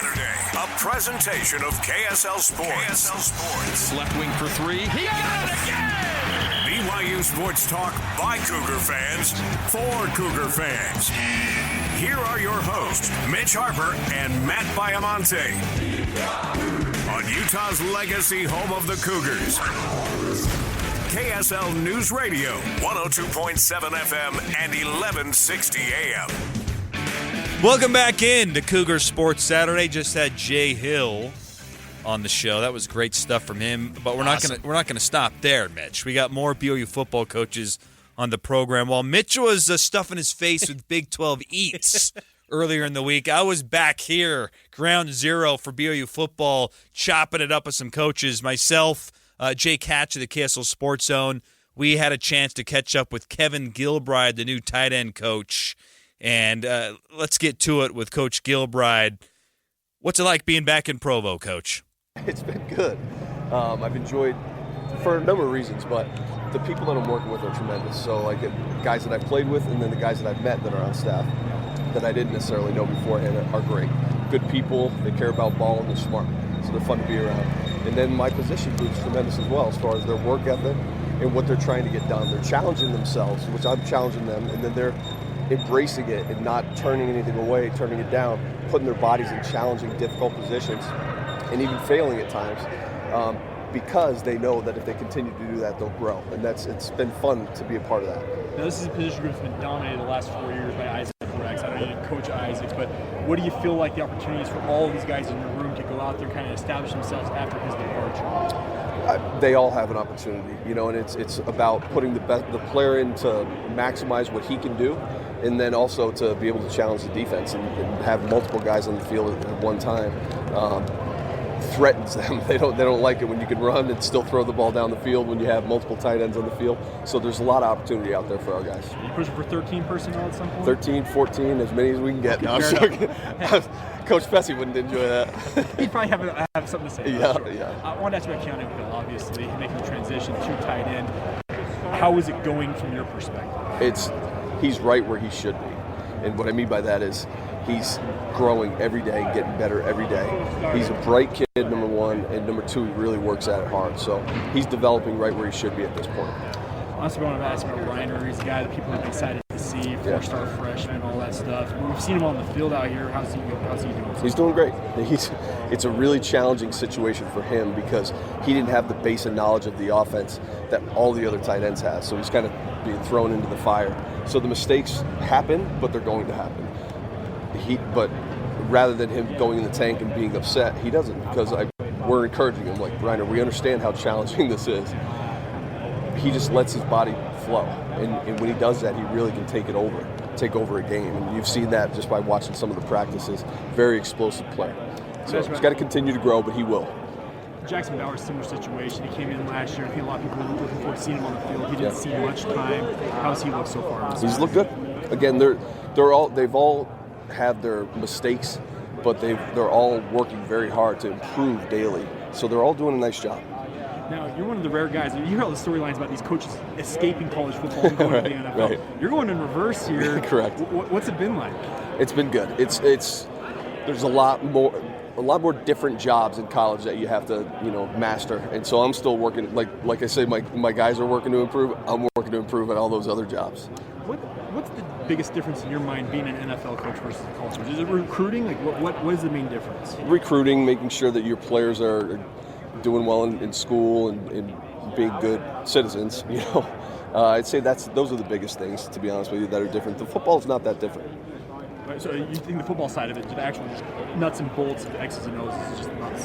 A presentation of KSL Sports. Left wing for three. He got it again! BYU Sports Talk by Cougar fans for Cougar fans. Here are your hosts, Mitch Harper and Matt Baiamonte. On Utah's legacy home of the Cougars. KSL News Radio, 102.7 FM and 1160 AM. Welcome back in to Cougar Sports Saturday. Just had Jay Hill on the show. That was great stuff from him. But we're not gonna stop there, Mitch. We got more BYU football coaches on the program. While Mitch was stuffing his face with Big 12 eats earlier in the week, I was back here, ground zero for BYU football, chopping it up with some coaches. Myself, Jay Katch of the KSL Sports Zone. We had a chance to catch up with Kevin Gilbride, the new tight end coach. And let's get to it with Coach Gilbride. What's it like being back in Provo, Coach? It's been good. I've enjoyed for a number of reasons, but the people that I'm working with are tremendous. So like guys that I've played with and then the guys that I've met that are on staff that I didn't necessarily know beforehand are great. Good people, they care about ball and they're smart. So they're fun to be around. And then my position group's tremendous as well as far as their work ethic and what they're trying to get done. They're challenging themselves, which I'm challenging them, and then they're embracing it and not turning anything away, turning it down, putting their bodies in challenging, difficult positions, and even failing at times because they know that if they continue to do that, they'll grow. And it's been fun to be a part of that. Now, this is a position group that's been dominated the last 4 years by Isaac Rex. I don't know Coach Isaacs, but what do you feel like the opportunities for all of these guys in the room to go out there and kind of establish themselves after his departure? They all have an opportunity, and it's about putting the player in to maximize what he can do, and then also to be able to challenge the defense and have multiple guys on the field at one time. Threatens them. They don't like it when you can run and still throw the ball down the field when you have multiple tight ends on the field. So there's a lot of opportunity out there for our guys. Are you pushing for 13 personnel at some point? 13, 14, as many as we can get. No, I'm joking. Coach Fessy wouldn't enjoy that. He'd probably have something to say. Yeah, sure. yeah. I wanted to ask about Keanu Hill, obviously, making the transition to tight end. How is it going from your perspective? He's right where he should be. And what I mean by that is he's growing every day and getting better every day. He's a bright kid, number one, and number two, he really works at it hard. So he's developing right where he should be at this point. I also want to ask about Reiner. He's a guy that people have been excited to see, four-star freshman, all that stuff. We've seen him on the field out here. How's he doing? He's doing great. It's a really challenging situation for him because he didn't have the base and knowledge of the offense that all the other tight ends have. So he's kind of being thrown into the fire. So the mistakes happen, but they're going to happen. But rather than him going in the tank and being upset, he doesn't, because we're encouraging him. Like, Reiner, we understand how challenging this is. He just lets his body flow. And when he does that, he really can take over a game. And you've seen that just by watching some of the practices. Very explosive player. So he's got to continue to grow, but he will. Jackson Bauer's similar situation. He came in last year. I think a lot of people were looking forward to seeing him on the field. He didn't see much time. How's he looked so far? He's looked good. Again, they've all had their mistakes, but they're all working very hard to improve daily. So they're all doing a nice job. Now, you're one of the rare guys. You hear all the storylines about these coaches escaping college football and going to the NFL. Right. You're going in reverse here. Correct. What's it been like? It's been good. There's a lot more different jobs in college that you have to, master. And so I'm still working, like I say, my guys are working to improve. I'm working to improve at all those other jobs. What's the biggest difference in your mind being an NFL coach versus a college coach? Is it recruiting? Like, what is the main difference? Recruiting, making sure that your players are doing well in school and being good citizens. I'd say those are the biggest things, to be honest with you, that are different. The football's not that different. Right, so you think the football side of it, the actual nuts and bolts of X's and O's, is just not the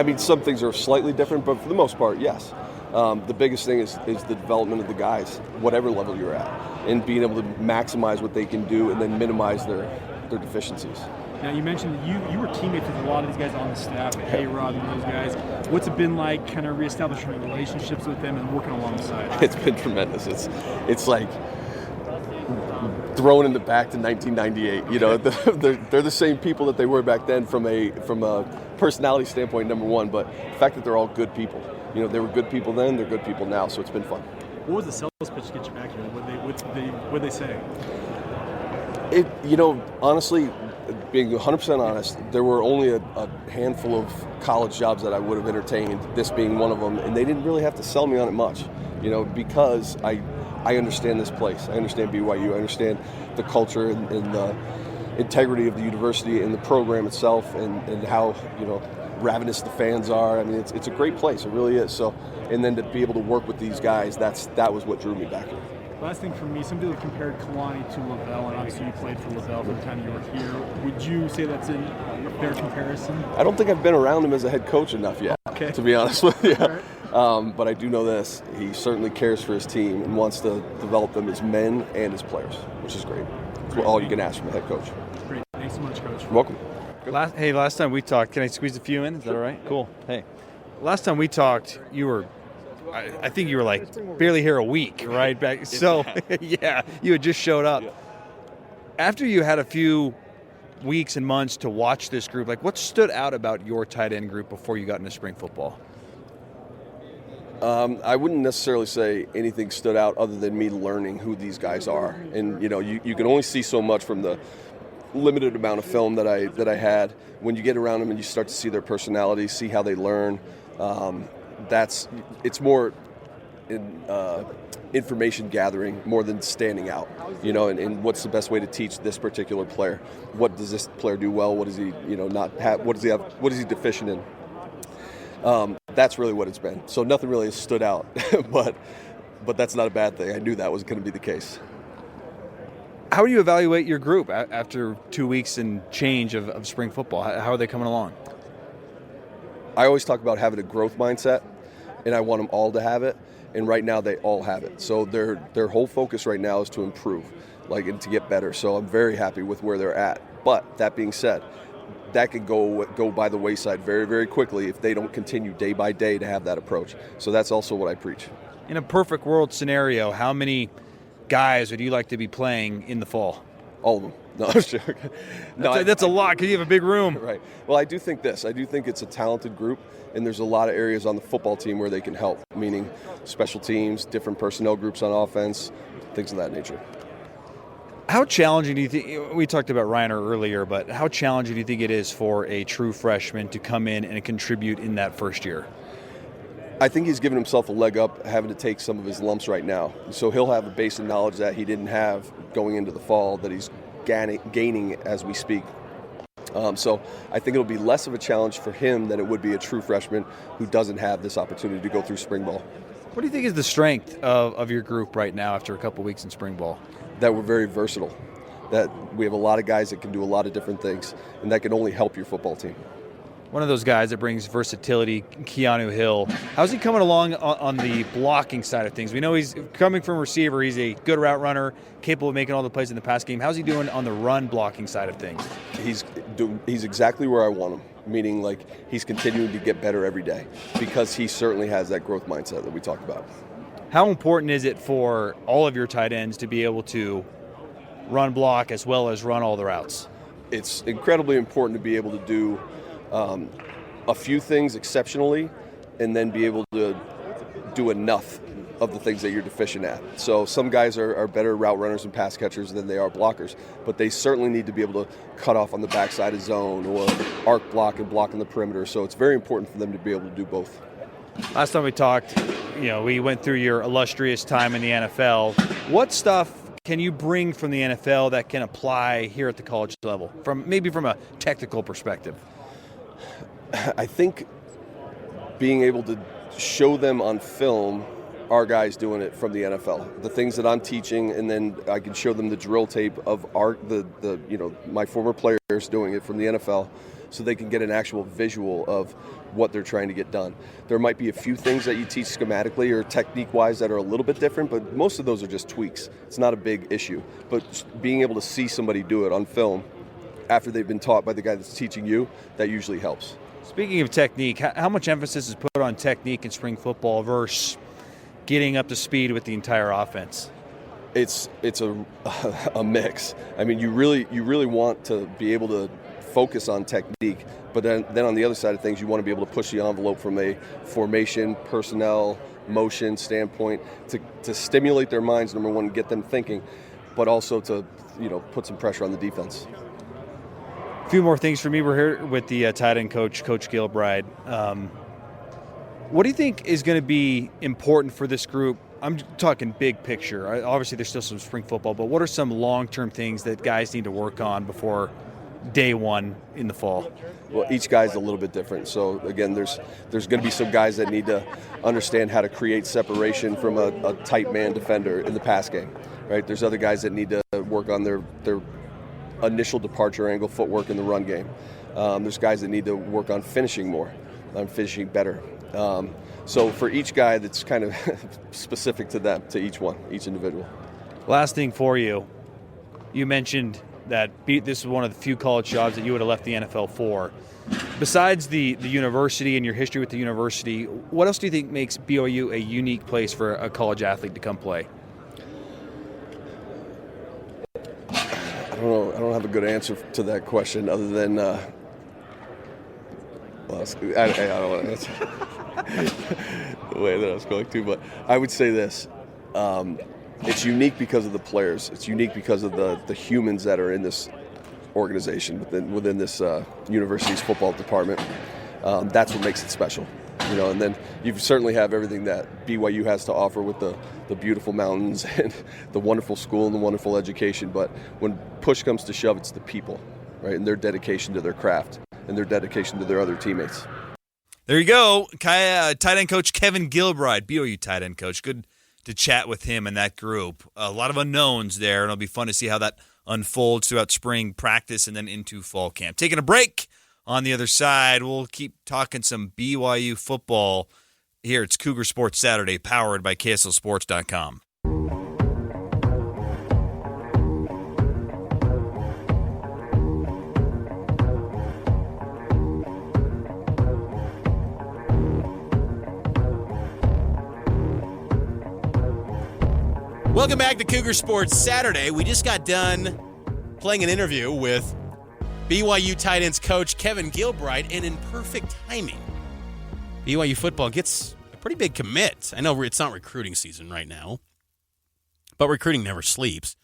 same? Some things are slightly different, but for the most part, yes. The biggest thing is the development of the guys, whatever level you're at, and being able to maximize what they can do and then minimize their deficiencies. Now, you mentioned that you were teammates with a lot of these guys on the staff, A-Rod and those guys. What's it been like kind of reestablishing relationships with them and working alongside? It's been tremendous. It's like thrown in the back to 1998. They're the same people that they were back then from a personality standpoint, number one, but the fact that they're all good people. They were good people then, they're good people now, so it's been fun. What was the sales pitch to get you back here? What did they say? Honestly, being 100% honest, there were only a handful of college jobs that I would have entertained, this being one of them, and they didn't really have to sell me on it much, because I understand this place. I understand BYU. I understand the culture and the integrity of the university and the program itself and how, ravenous the fans are. I mean, it's a great place. It really is. So, and then to be able to work with these guys, that was what drew me back here. Last thing for me, some people have compared Kalani to Lavelle, and obviously you played for Lavelle from the time you were here. Would you say that's a fair comparison? I don't think I've been around him as a head coach enough yet, to be honest with you. Right. But I do know this. He certainly cares for his team and wants to develop them as men and as players, which is great. It's all you can ask from a head coach. Great. Thanks so much, Coach. You're welcome. Last time we talked, can I squeeze a few in? Is that all right? Cool. Hey, last time we talked, you were, I think you were like barely here a week, right? Back. So, yeah, you had just showed up. After you had a few weeks and months to watch this group, like what stood out about your tight end group before you got into spring football? I wouldn't necessarily say anything stood out other than me learning who these guys are. And, you can only see so much from the limited amount of film that I had. When you get around them and you start to see their personalities, see how they learn, it's more information gathering more than standing out, and what's the best way to teach this particular player? What does this player do well? What does he, not have? What does he have? What is he deficient in? That's really what it's been. So nothing really has stood out, but that's not a bad thing. I knew that was going to be the case. How do you evaluate your group after 2 weeks and change of spring football? How are they coming along? I always talk about having a growth mindset, and I want them all to have it. And right now, they all have it. So their whole focus right now is to improve, and to get better. So I'm very happy with where they're at. But that being said, that could go by the wayside very, very quickly if they don't continue day by day to have that approach. So that's also what I preach. In a perfect world scenario, how many guys would you like to be playing in the fall? All of them. No, I'm joking. That's a lot because you have a big room. Right. Well, I do think this. I do think it's a talented group, and there's a lot of areas on the football team where they can help, meaning special teams, different personnel groups on offense, things of that nature. How challenging do you think, we talked about Reiner earlier, but how challenging do you think it is for a true freshman to come in and contribute in that first year? I think he's given himself a leg up having to take some of his lumps right now. So he'll have a base of knowledge that he didn't have going into the fall that he's gaining as we speak. So I think it'll be less of a challenge for him than it would be a true freshman who doesn't have this opportunity to go through spring ball. What do you think is the strength of your group right now after a couple weeks in spring ball? That we're very versatile, that we have a lot of guys that can do a lot of different things, and that can only help your football team. One of those guys that brings versatility, Keanu Hill. How's he coming along on the blocking side of things? We know he's coming from receiver. He's a good route runner, capable of making all the plays in the pass game. How's he doing on the run blocking side of things? He's exactly where I want him, meaning like he's continuing to get better every day because he certainly has that growth mindset that we talked about. How important is it for all of your tight ends to be able to run block as well as run all the routes? It's incredibly important to be able to do a few things exceptionally and then be able to do enough of the things that you're deficient at. So some guys are better route runners and pass catchers than they are blockers, but they certainly need to be able to cut off on the backside of zone or arc block and block on the perimeter. So it's very important for them to be able to do both. Last time we talked, we went through your illustrious time in the NFL. What stuff can you bring from the NFL that can apply here at the college level, maybe from a technical perspective? I think being able to show them on film our guys doing it from the NFL, the things that I'm teaching, and then I can show them the drill tape of my former players doing it from the NFL, so they can get an actual visual of what they're trying to get done. There might be a few things that you teach schematically or technique-wise that are a little bit different, but most of those are just tweaks. It's not a big issue. But being able to see somebody do it on film after they've been taught by the guy that's teaching you, that usually helps. Speaking of technique, how much emphasis is put on technique in spring football versus getting up to speed with the entire offense? It's a mix. I mean, you really want to be able to focus on technique, but then on the other side of things, you want to be able to push the envelope from a formation, personnel, motion standpoint to stimulate their minds, number one, get them thinking, but also to put some pressure on the defense. A few more things for me. We're here with the tight end coach, Coach Gilbride. What do you think is going to be important for this group? I'm talking big picture. Obviously, there's still some spring football, but what are some long-term things that guys need to work on before day one in the fall? Well, each guy's a little bit different. So, again, there's going to be some guys that need to understand how to create separation from a tight man defender in the pass game, right? There's other guys that need to work on their initial departure angle footwork in the run game. There's guys that need to work on finishing more, on finishing better. So for each guy, that's kind of specific to them, to each individual. Last thing for you, you mentioned that this is one of the few college jobs that you would have left the NFL for. Besides the university and your history with the university, what else do you think makes BYU a unique place for a college athlete to come play? I don't have a good answer to that question other than, I don't want to answer the way that I was going to, but I would say this. It's unique because of the players. It's unique because of the humans that are in this organization, within this university's football department. That's what makes it special. And then you certainly have everything that BYU has to offer with the beautiful mountains and the wonderful school and the wonderful education. But when push comes to shove, it's the people, right? And their dedication to their craft and their dedication to their other teammates. There you go. Tight end coach Kevin Gilbride, BYU tight end coach. Good to chat with him and that group. A lot of unknowns there, and it'll be fun to see how that unfolds throughout spring practice and then into fall camp. Taking a break. On the other side, we'll keep talking some BYU football. Here, it's Cougar Sports Saturday, powered by KSLSports.com. Welcome back to Cougar Sports Saturday. We just got done playing an interview with BYU tight ends coach Kevin Gilbride, and in perfect timing, BYU football gets a pretty big commit. I know it's not recruiting season right now, but recruiting never sleeps.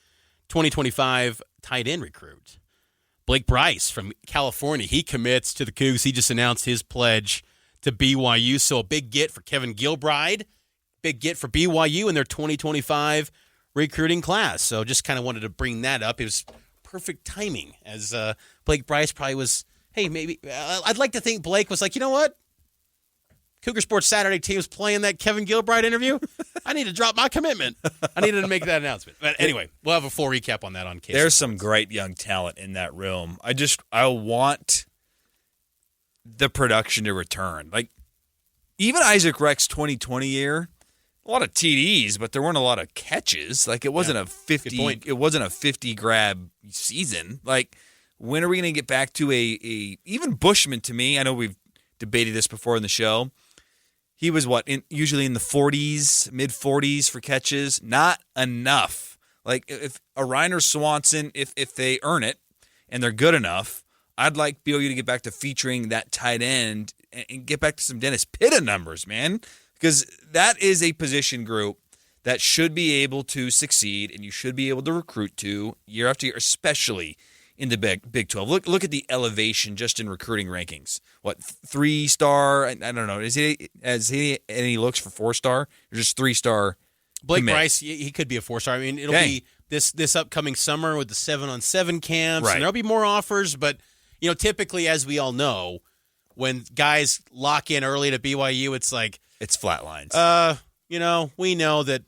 2025 tight end recruit, Blake Bryce from California. He commits to the Cougs. He just announced his pledge to BYU. So a big get for Kevin Gilbride, big get for BYU in their 2025 recruiting class. So just kind of wanted to bring that up. It was perfect timing, as Blake Bryce probably was, hey, maybe I'd like to think Blake was like, you know what? Cougar Sports Saturday team's playing that Kevin Gilbride interview. I need to drop my commitment. I needed to make that announcement. But anyway, we'll have a full recap on that on KC. There's some great young talent in that room. I want the production to return. Like, even Isaac Reck's 2020 year, a lot of TDs, but there weren't a lot of catches. Like, it wasn't a 50 grab season. Like, when are we going to get back to even Bushman, to me, I know we've debated this before in the show. He was usually in the 40s, mid 40s for catches. Not enough. Like, if a Reiner Swanson, if they earn it and they're good enough, I'd like BYU to get back to featuring that tight end and get back to some Dennis Pitta numbers, man. Because that is a position group that should be able to succeed and you should be able to recruit to year after year, especially in the Big 12. Look at the elevation just in recruiting rankings. What, 3-star? I don't know. Has he any looks for 4-star? Or just 3-star? Blake Bryce, he could be a 4-star. I mean, it'll be this upcoming summer with the 7-on-7 camps, right. And there'll be more offers. But typically, as we all know, when guys lock in early to BYU, it's like it's flat lines. We know that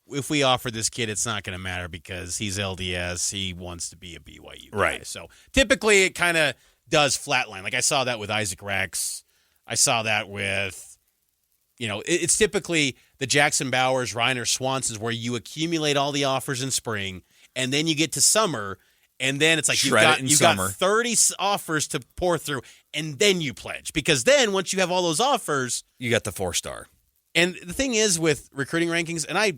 if we offer this kid, it's not going to matter because he's LDS. He wants to be a BYU guy. Right. So typically, it kind of does flatline. Like I saw that with Isaac Rex. I saw that with, it's typically the Jackson Bowers, Reiner Swansons, where you accumulate all the offers in spring, and then you get to summer, and then it's like you've got 30 offers to pour through, and then you pledge. Because then once you have all those offers, you got the 4-star. And the thing is with recruiting rankings, and I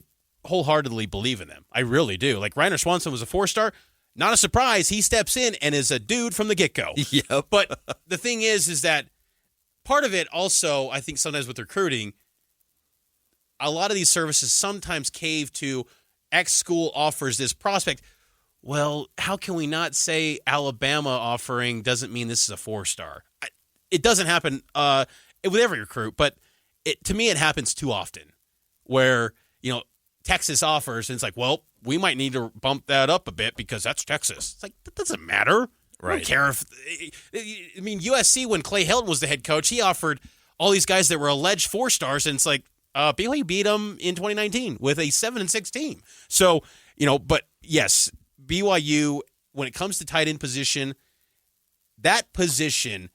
wholeheartedly believe in them. I really do. Like Reiner Swanson was a 4-star. Not a surprise. He steps in and is a dude from the get-go. Yep. But the thing is that part of it also, I think sometimes with recruiting, a lot of these services sometimes cave to X school offers this prospect. Well, how can we not say Alabama offering doesn't mean this is a 4-star? It doesn't happen with every recruit, but to me it happens too often where, Texas offers, and it's like, well, we might need to bump that up a bit because that's Texas. It's like, that doesn't matter. Right. I don't care if USC, when Clay Helton was the head coach, he offered all these guys that were alleged 4-stars, and it's like, BYU beat them in 2019 with a 7-6 team. So, but yes, BYU, when it comes to tight end position, that position,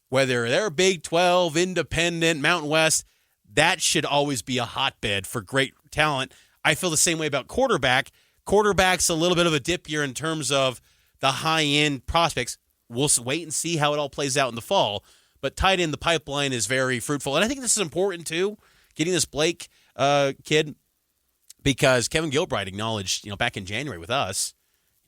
whether they're Big 12, Independent, Mountain West, that should always be a hotbed for great talent. I feel the same way about quarterback. Quarterback's a little bit of a dip year in terms of the high-end prospects. We'll wait and see how it all plays out in the fall. But tight end, the pipeline is very fruitful. And I think this is important, too, getting this Blake kid, because Kevin Gilbride acknowledged, back in January with us,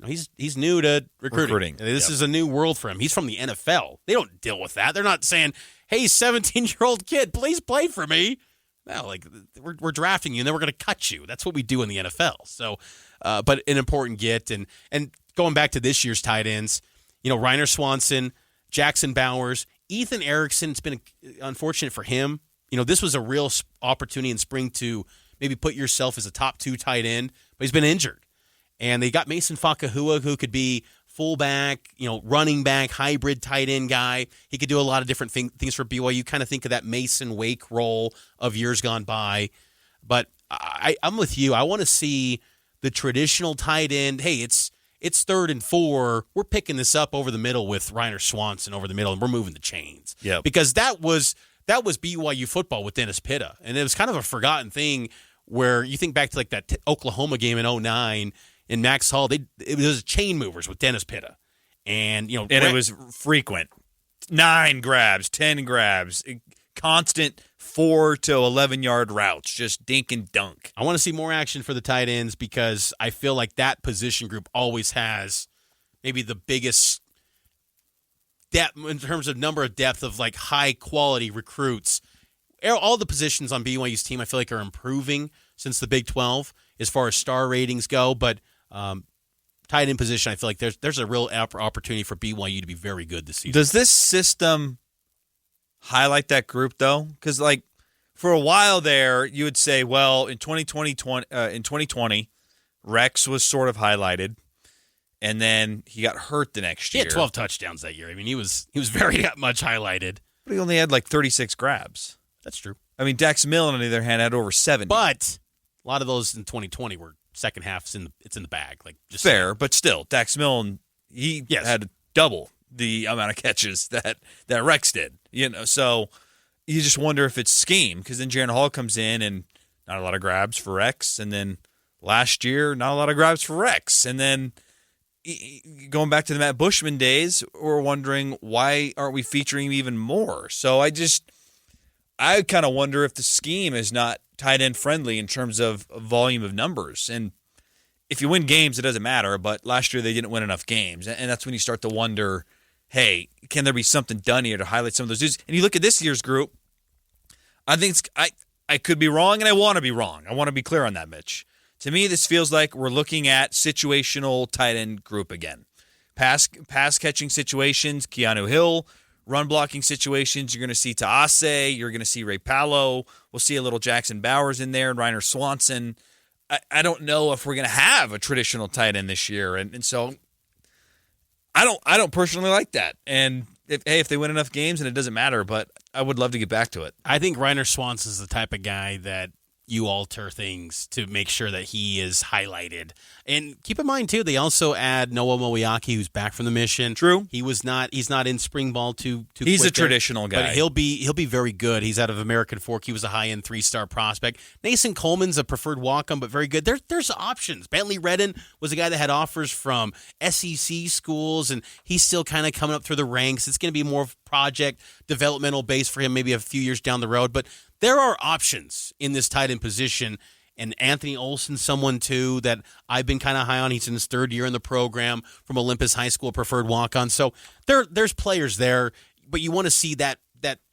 he's new to recruiting. This is a new world for him. He's from the NFL. They don't deal with that. They're not saying, hey, 17-year-old kid, please play for me. No, like we're drafting you, and then we're going to cut you. That's what we do in the NFL. So, but an important get. And going back to this year's tight ends, Reiner Swanson, Jackson Bowers, Ethan Erickson. It's been unfortunate for him. This was a real opportunity in spring to maybe put yourself as a top 2 tight end, but he's been injured. And they got Mason Fakahua, who could be fullback, running back, hybrid tight end guy. He could do a lot of different things for BYU. Kind of think of that Mason Wake role of years gone by. But I'm with you. I want to see the traditional tight end. Hey, it's 3rd and 4. We're picking this up over the middle with Reiner Swanson over the middle, and we're moving the chains. Yeah, because that was BYU football with Dennis Pitta, and it was kind of a forgotten thing where you think back to like that Oklahoma game in 2009. In Max Hall, it was chain movers with Dennis Pitta. And, it was frequent. 9 grabs, 10 grabs, constant 4 to 11-yard routes, just dink and dunk. I want to see more action for the tight ends because I feel like that position group always has maybe the biggest depth in terms of number of depth of like high-quality recruits. All the positions on BYU's team I feel like are improving since the Big 12 as far as star ratings go, but tight end position, I feel like there's a real opportunity for BYU to be very good this season. Does this system highlight that group, though? Because, like, for a while there, you would say, well, in 2020, Rex was sort of highlighted, and then he got hurt the next year. He had 12 touchdowns that year. I mean, he was very much highlighted. But he only had like 36 grabs. That's true. I mean, Dax Milne, on the other hand, had over 70. But a lot of those in 2020 were second half. It's in the bag. Like just fair, but still, Dax Milne, he had double the amount of catches that Rex did. So you just wonder if it's scheme, because then Jaron Hall comes in and not a lot of grabs for Rex, and then last year not a lot of grabs for Rex, and then going back to the Matt Bushman days, we're wondering why aren't we featuring him even more? So I kind of wonder if the scheme is not tight end friendly in terms of volume of numbers. And if you win games, it doesn't matter. But last year they didn't win enough games, and that's when you start to wonder, hey, can there be something done here to highlight some of those dudes? And you look at this year's group, I think I could be wrong, and I want to be wrong. I want to be clear on that, Mitch. To me, this feels like we're looking at situational tight end group again. Pass catching situations, Keanu Hill. Run blocking situations, you're going to see Taase, you're going to see Ray Palo. We'll see a little Jackson Bowers in there, and Reiner Swanson. I don't know if we're going to have a traditional tight end this year, and so I don't personally like that. And if they win enough games, and it doesn't matter, but I would love to get back to it. I think Reiner Swanson's the type of guy that you alter things to make sure that he is highlighted. And keep in mind, too, they also add Noah Moiaki, who's back from the mission. True. He's not in spring ball too He's quick a traditional guy. But he'll be very good. He's out of American Fork. He was a high-end 3-star prospect. Nason Coleman's a preferred walk-on, but very good. There's options. Bentley Redden was a guy that had offers from SEC schools, and he's still kind of coming up through the ranks. It's going to be more project developmental base for him maybe a few years down the road, but there are options in this tight end position, and Anthony Olson, someone too that I've been kind of high on. He's in his third year in the program from Olympus High School, preferred walk-on. So there's players there, but you want to see that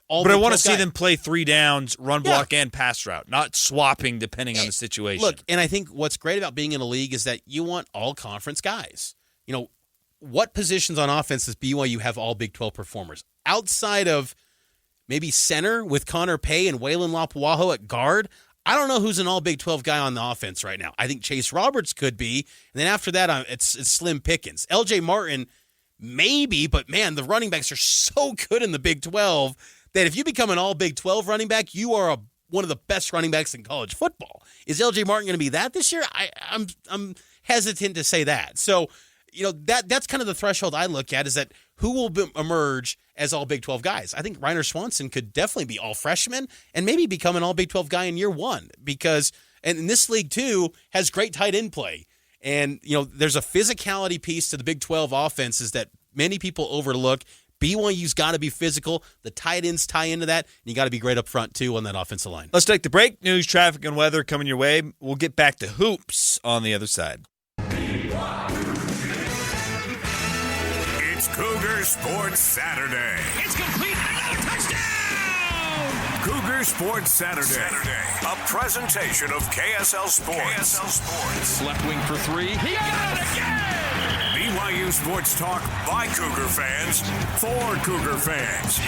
all. But I want to see them play 3 downs, run block and pass route, not swapping depending on the situation. Look, and I think what's great about being in a league is that you want all conference guys. What positions on offense does BYU have all Big 12 performers outside of maybe center with Connor Pay and Waylon Lapuaho at guard? I don't know who's an all Big 12 guy on the offense right now. I think Chase Roberts could be. And then after that, it's slim pickings. LJ Martin, maybe, but man, the running backs are so good in the Big 12 that if you become an all Big 12 running back, you are one of the best running backs in college football. Is LJ Martin going to be that this year? I'm hesitant to say that. So, that's kind of the threshold I look at, is that who will emerge as all Big 12 guys. I think Reiner Swanson could definitely be all freshman and maybe become an all Big 12 guy in year one, because and this league too has great tight end play. And there's a physicality piece to the Big 12 offenses that many people overlook. BYU's got to be physical. The tight ends tie into that, and you got to be great up front too on that offensive line. Let's take the break. News, traffic, and weather coming your way. We'll get back to hoops on the other side. It's Cougar Sports Saturday. It's complete. Another touchdown! Cougar Sports Saturday. A presentation of KSL Sports. Left wing for 3. He got it again! BYU Sports Talk by Cougar fans for Cougar fans.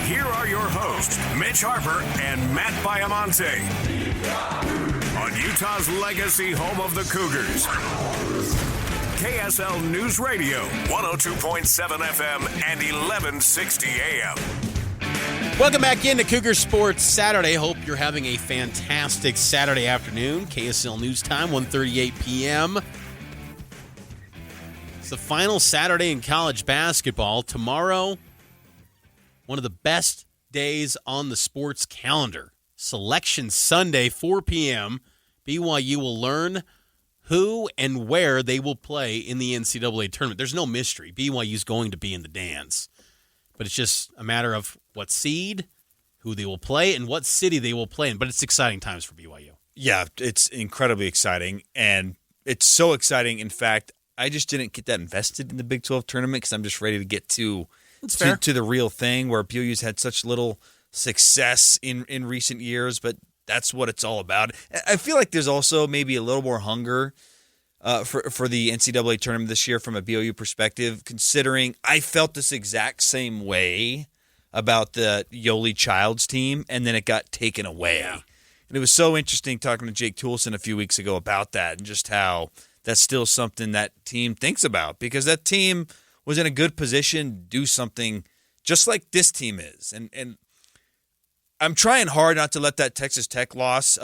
Here are your hosts, Mitch Harper and Matt Baiamonte. On Utah's legacy home of the Cougars. KSL News Radio, 102.7 FM and 1160 AM. Welcome back into Cougar Sports Saturday. Hope you're having a fantastic Saturday afternoon. KSL News Time, 1:38 p.m. It's the final Saturday in college basketball. Tomorrow, one of the best days on the sports calendar. Selection Sunday, 4 p.m. BYU will learn who and where they will play in the NCAA tournament. There's no mystery. BYU's going to be in the dance. But it's just a matter of what seed, who they will play, and what city they will play in. But it's exciting times for BYU. Yeah, it's incredibly exciting. And it's so exciting, in fact, I just didn't get that invested in the Big 12 tournament because I'm just ready to get to the real thing, where BYU's had such little success in recent years, but that's what it's all about. I feel like there's also maybe a little more hunger for the NCAA tournament this year from a BYU perspective, considering I felt this exact same way about the Yoli Childs team, and then it got taken away. Yeah. And it was so interesting talking to Jake Toulson a few weeks ago about that and just how that's still something that team thinks about, because that team was in a good position to do something just like this team is. And I'm trying hard not to let that Texas Tech loss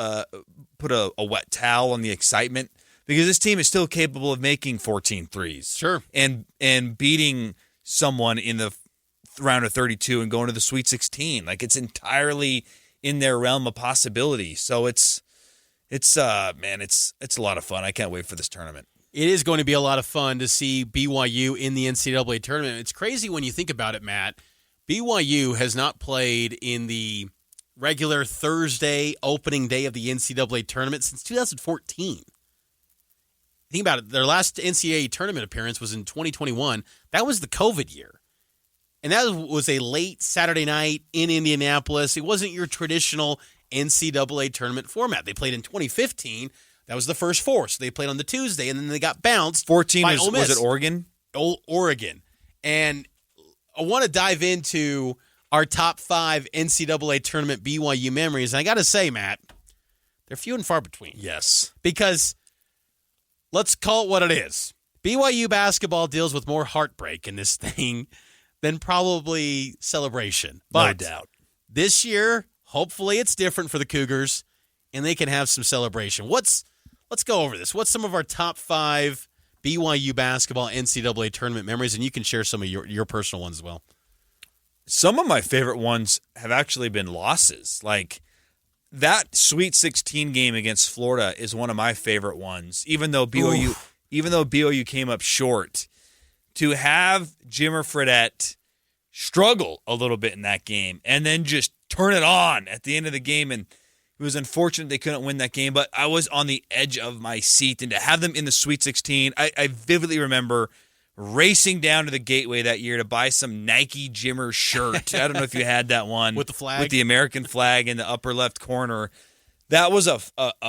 put a wet towel on the excitement, because this team is still capable of making 14 threes. Sure. And beating someone in the round of 32 and going to the Sweet 16. Like, it's entirely in their realm of possibility. So it's a lot of fun. I can't wait for this tournament. It is going to be a lot of fun to see BYU in the NCAA tournament. It's crazy when you think about it, Matt. BYU has not played in the regular Thursday opening day of the NCAA tournament since 2014. Think about it. Their last NCAA tournament appearance was in 2021. That was the COVID year. And that was a late Saturday night in Indianapolis. It wasn't your traditional NCAA tournament format. They played in 2015. That was the first four. So they played on the Tuesday, and then they got bounced. 14 by Ole Miss. Was it Oregon? Oregon. And I want to dive into our top 5 NCAA tournament BYU memories. And I got to say, Matt, they're few and far between. Yes. Because let's call it what it is. BYU basketball deals with more heartbreak in this thing than probably celebration. But no doubt. This year, hopefully it's different for the Cougars, and they can have some celebration. Let's go over this. What's some of our top 5 BYU basketball NCAA tournament memories? And you can share some of your personal ones as well. Some of my favorite ones have actually been losses. Like, that Sweet 16 game against Florida is one of my favorite ones, even though BYU came up short. To have Jimmer Fredette struggle a little bit in that game and then just turn it on at the end of the game, and it was unfortunate they couldn't win that game, but I was on the edge of my seat. And to have them in the Sweet 16, I vividly remember racing down to the Gateway that year to buy some Nike Jimmer shirt. I don't know if you had that one. With the flag? With the American flag in the upper left corner. That was a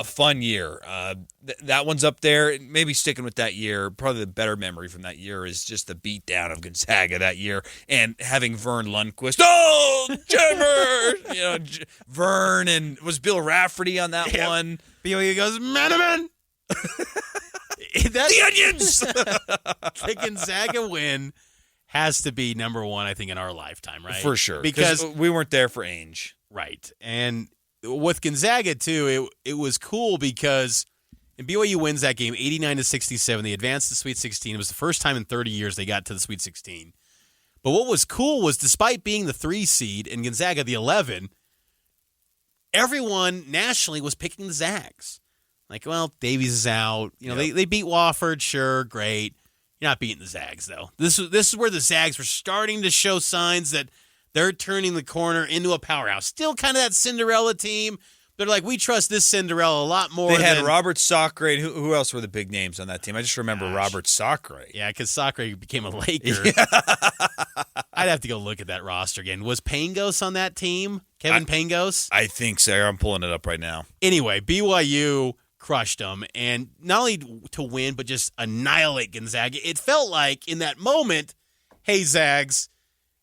fun year. That one's up there. Maybe sticking with that year, probably the better memory from that year is just the beatdown of Gonzaga that year and having Vern Lundquist. Oh, Jimmer! Vern, and was Bill Rafferty on that one. BYU goes, man. The Onions! The Gonzaga win has to be number one, I think, in our lifetime, right? For sure. Because we weren't there for Ainge. Right. And with Gonzaga, too, it was cool because BYU wins that game 89-67. They advanced to the Sweet 16. It was the first time in 30 years they got to the Sweet 16. But what was cool was, despite being the 3 seed and Gonzaga the 11, everyone nationally was picking the Zags. Like, well, Davies is out. They beat Wofford, sure, great. You're not beating the Zags, though. This is where the Zags were starting to show signs that they're turning the corner into a powerhouse. Still kind of that Cinderella team. They're like, we trust this Cinderella a lot more. They had Robert Sacre. Who else were the big names on that team? I just remember Robert Sacre. Yeah, because Sacre became a Laker. I'd have to go look at that roster again. Was Pangos on that team? Kevin Pangos? I think so. I'm pulling it up right now. Anyway, BYU crushed them. And not only to win, but just annihilate Gonzaga. It felt like in that moment, hey, Zags,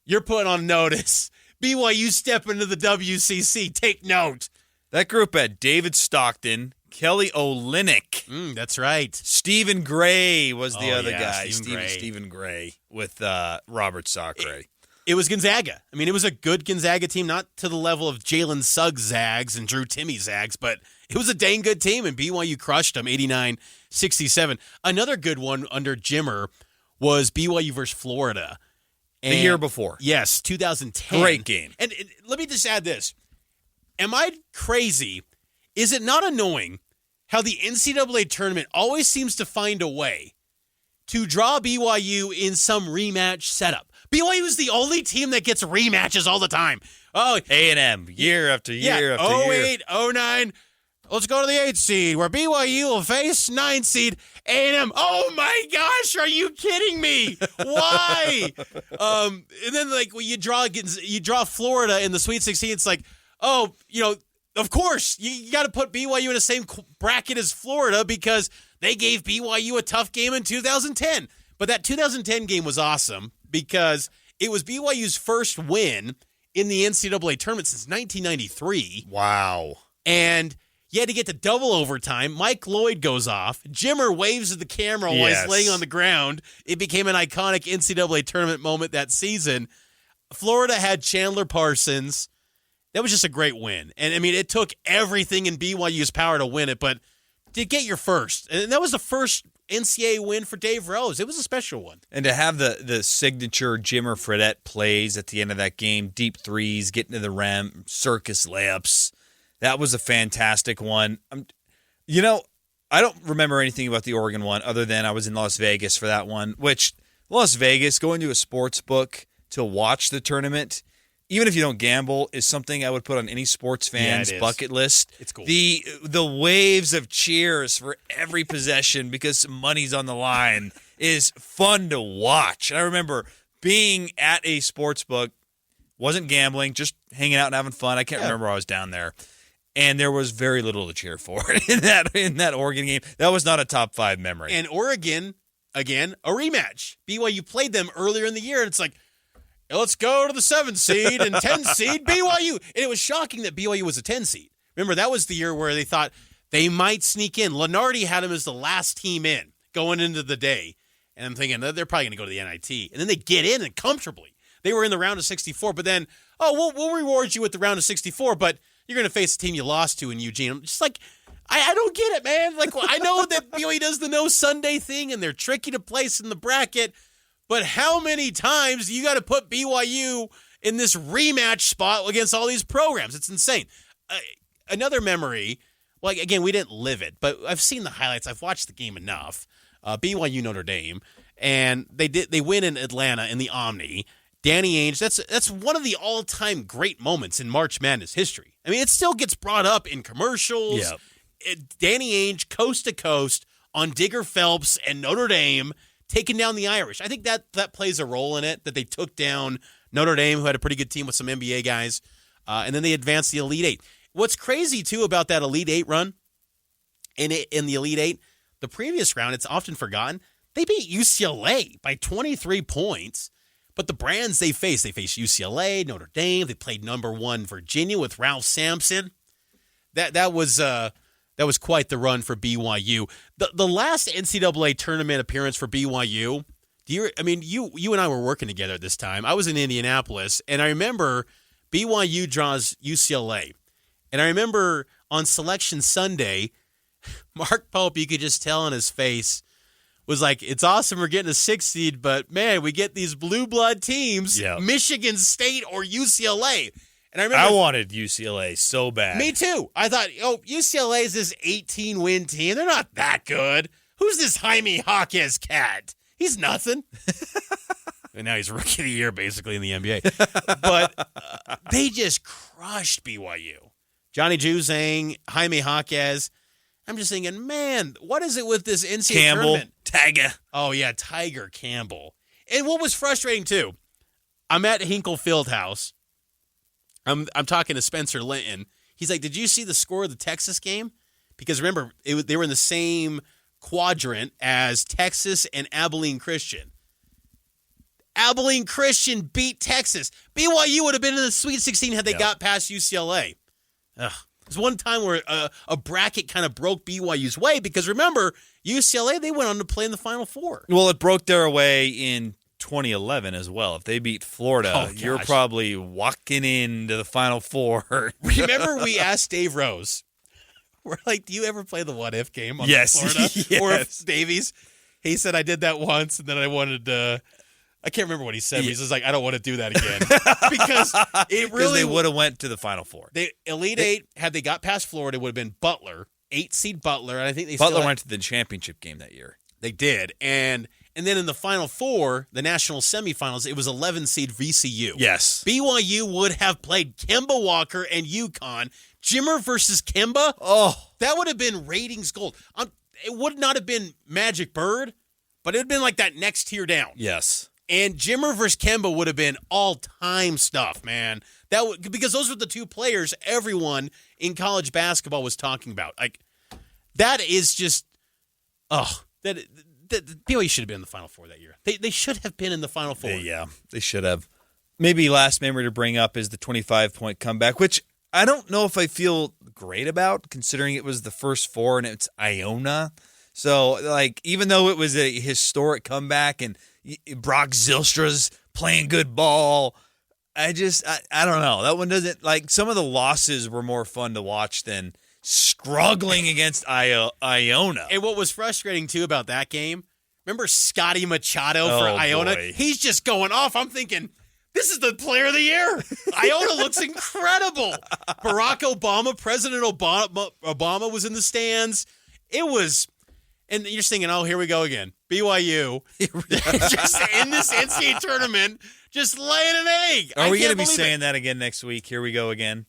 you're put on notice. BYU step into the WCC. Take note. That group had David Stockton, Kelly Olynyk. That's right. Stephen Gray was the other guy. Stephen Gray with Robert Sacre. It was Gonzaga. I mean, it was a good Gonzaga team, not to the level of Jalen Suggs Zags and Drew Timme Zags, but it was a dang good team, and BYU crushed them 89-67. Another good one under Jimmer was BYU versus Florida. The year before. Yes, 2010. Great game. And let me just add this. Am I crazy? Is it not annoying how the NCAA tournament always seems to find a way to draw BYU in some rematch setup? BYU is the only team that gets rematches all the time. Oh, A&M, year after year after year. 08, 09. Let's go to the 8th seed where BYU will face 9th seed A&M. Oh, my gosh. Are you kidding me? Why? And then, like, when you draw Florida in the Sweet 16, it's like, oh, of course, you got to put BYU in the same bracket as Florida because they gave BYU a tough game in 2010. But that 2010 game was awesome because it was BYU's first win in the NCAA tournament since 1993. Wow. And you had to get to double overtime. Mike Lloyd goes off. Jimmer waves at the camera while he's laying on the ground. It became an iconic NCAA tournament moment that season. Florida had Chandler Parsons. That was just a great win. And, I mean, it took everything in BYU's power to win it, but to get your first. And that was the first NCAA win for Dave Rose. It was a special one. And to have the signature Jimmer Fredette plays at the end of that game, deep threes, getting to the rim, circus layups, that was a fantastic one. I don't remember anything about the Oregon one other than I was in Las Vegas for that one, which Las Vegas, going to a sports book to watch the tournament, even if you don't gamble, is something I would put on any sports fan's bucket list. It's cool. The waves of cheers for every possession because money's on the line is fun to watch. And I remember being at a sports book, wasn't gambling, just hanging out and having fun. I can't remember I was down there. And there was very little to cheer for in that Oregon game. That was not a top 5 memory. And Oregon, again, a rematch. BYU played them earlier in the year, and it's like, let's go to the 7 seed and 10 seed BYU. And it was shocking that BYU was a 10 seed. Remember, that was the year where they thought they might sneak in. Lenardi had them as the last team in going into the day. And I'm thinking, they're probably going to go to the NIT. And then they get in and comfortably. They were in the round of 64, but then, we'll reward you with the round of 64, but you're going to face a team you lost to in Eugene. I'm just like, I don't get it, man. Like, I know that BYU does the no Sunday thing, and they're tricky to place in the bracket, but how many times do you got to put BYU in this rematch spot against all these programs? It's insane. Another memory, well, again, we didn't live it, but I've seen the highlights. I've watched the game enough. BYU Notre Dame, and they win in Atlanta in the Omni. Danny Ainge, that's one of the all-time great moments in March Madness history. I mean, it still gets brought up in commercials. Yeah. Danny Ainge, coast to coast, on Digger Phelps and Notre Dame, taking down the Irish. I think that plays a role in it, that they took down Notre Dame, who had a pretty good team with some NBA guys, and then they advanced the Elite Eight. What's crazy, too, about that Elite Eight run, in the Elite Eight, the previous round, it's often forgotten, they beat UCLA by 23 points. But the brands they faced UCLA, Notre Dame. They played number 1 Virginia with Ralph Sampson. That was quite the run for BYU. The last NCAA tournament appearance for BYU. You and I were working together at this time. I was in Indianapolis, and I remember BYU draws UCLA, and I remember on Selection Sunday, Mark Pope, you could just tell on his face, was like, it's awesome we're getting a 6 seed, but, man, we get these blue blood teams, Michigan State or UCLA. And I remember I wanted UCLA so bad. Me too. I thought, UCLA is this 18-win team. They're not that good. Who's this Jaime Jaquez cat? He's nothing. And now he's Rookie of the Year, basically, in the NBA. But they just crushed BYU. Johnny Juzang, Jaime Jaquez. I'm just thinking, man, what is it with this NCAA tournament? Tiger. Oh, yeah, Tiger Campbell. And what was frustrating, too, I'm at Hinkle Fieldhouse. I'm talking to Spencer Linton. He's like, did you see the score of the Texas game? Because remember, they were in the same quadrant as Texas and Abilene Christian. Abilene Christian beat Texas. BYU would have been in the Sweet 16 had they got past UCLA. Ugh. There's one time where a bracket kind of broke BYU's way because, remember, UCLA, they went on to play in the Final Four. Well, it broke their way in 2011 as well. If they beat Florida, you're probably walking into the Final Four. Remember we asked Dave Rose, we're like, do you ever play the what-if game on Florida? Yes. Or if Davies? He said, I did that once, and then I wanted to I can't remember what he said, but he's just like, I don't want to do that again. because they would have went to the Final Four. Elite Eight, had they got past Florida, would have been Butler, 8-seed Butler, and I think Butler went to the championship game that year. They did, and then in the Final Four, the national semifinals, it was 11-seed VCU. Yes. BYU would have played Kemba Walker and UConn. Jimmer versus Kemba? Oh. That would have been ratings gold. It would not have been Magic Bird, but it would have been like that next tier down. Yes. And Jimmer versus Kemba would have been all-time stuff, man. Because those were the two players everyone in college basketball was talking about. Like, that is just, that BYU should have been in the Final Four that year. They should have been in the Final Four. Yeah, they should have. Maybe last memory to bring up is the 25-point comeback, which I don't know if I feel great about, considering it was the first 4 and it's Iona. So, like, even though it was a historic comeback and Brock Zylstra's playing good ball, I don't know. That one doesn't, like, some of the losses were more fun to watch than struggling against Iona. And what was frustrating, too, about that game, remember Scotty Machado for Iona? Boy. He's just going off. I'm thinking, this is the player of the year. Iona looks incredible. Barack Obama, President Obama was in the stands. It was, and you're thinking, oh, here we go again. BYU, just in this NCAA tournament, just laying an egg. Are we going to be saying that again next week? Here we go again.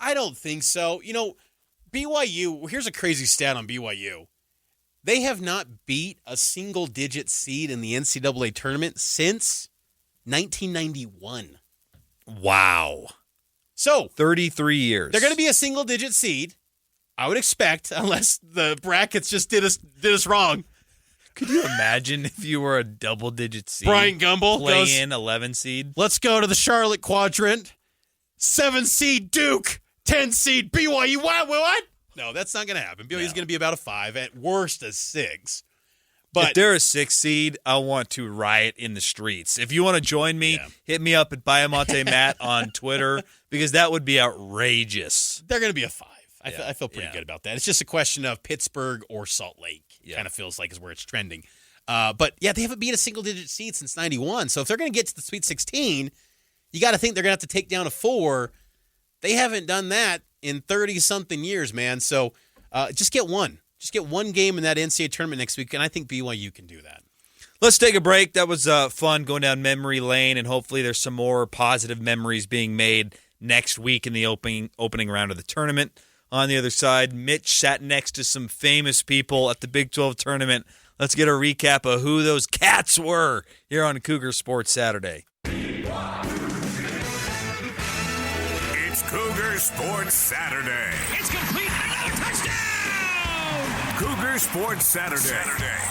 I don't think so. BYU, here's a crazy stat on BYU. They have not beat a single-digit seed in the NCAA tournament since 1991. Wow. So 33 years. They're going to be a single-digit seed, I would expect, unless the brackets just did us wrong. Could you imagine if you were a double-digit seed? Brian Gumbel play in 11 seed. Let's go to the Charlotte quadrant. 7 seed Duke, 10 seed BYU. What? No, that's not going to happen. BYU's going to be about a 5, at worst a 6. But if they're a 6 seed, I want to riot in the streets. If you want to join me, hit me up at Baiamonte Matt on Twitter, because that would be outrageous. They're going to be a 5. I feel pretty good about that. It's just a question of Pittsburgh or Salt Lake. Kind of feels like is where it's trending. But, they haven't beat a single-digit seed since 91. So if they're going to get to the Sweet 16, you got to think they're going to have to take down a 4. They haven't done that in 30-something years, man. So just get one. Just get one game in that NCAA tournament next week, and I think BYU can do that. Let's take a break. That was fun going down memory lane, and hopefully there's some more positive memories being made next week in the opening round of the tournament. On the other side, Mitch sat next to some famous people at the Big 12 tournament. Let's get a recap of who those cats were here on Cougar Sports Saturday. It's Cougar Sports Saturday. It's complete. Another touchdown! Cougar Sports Saturday.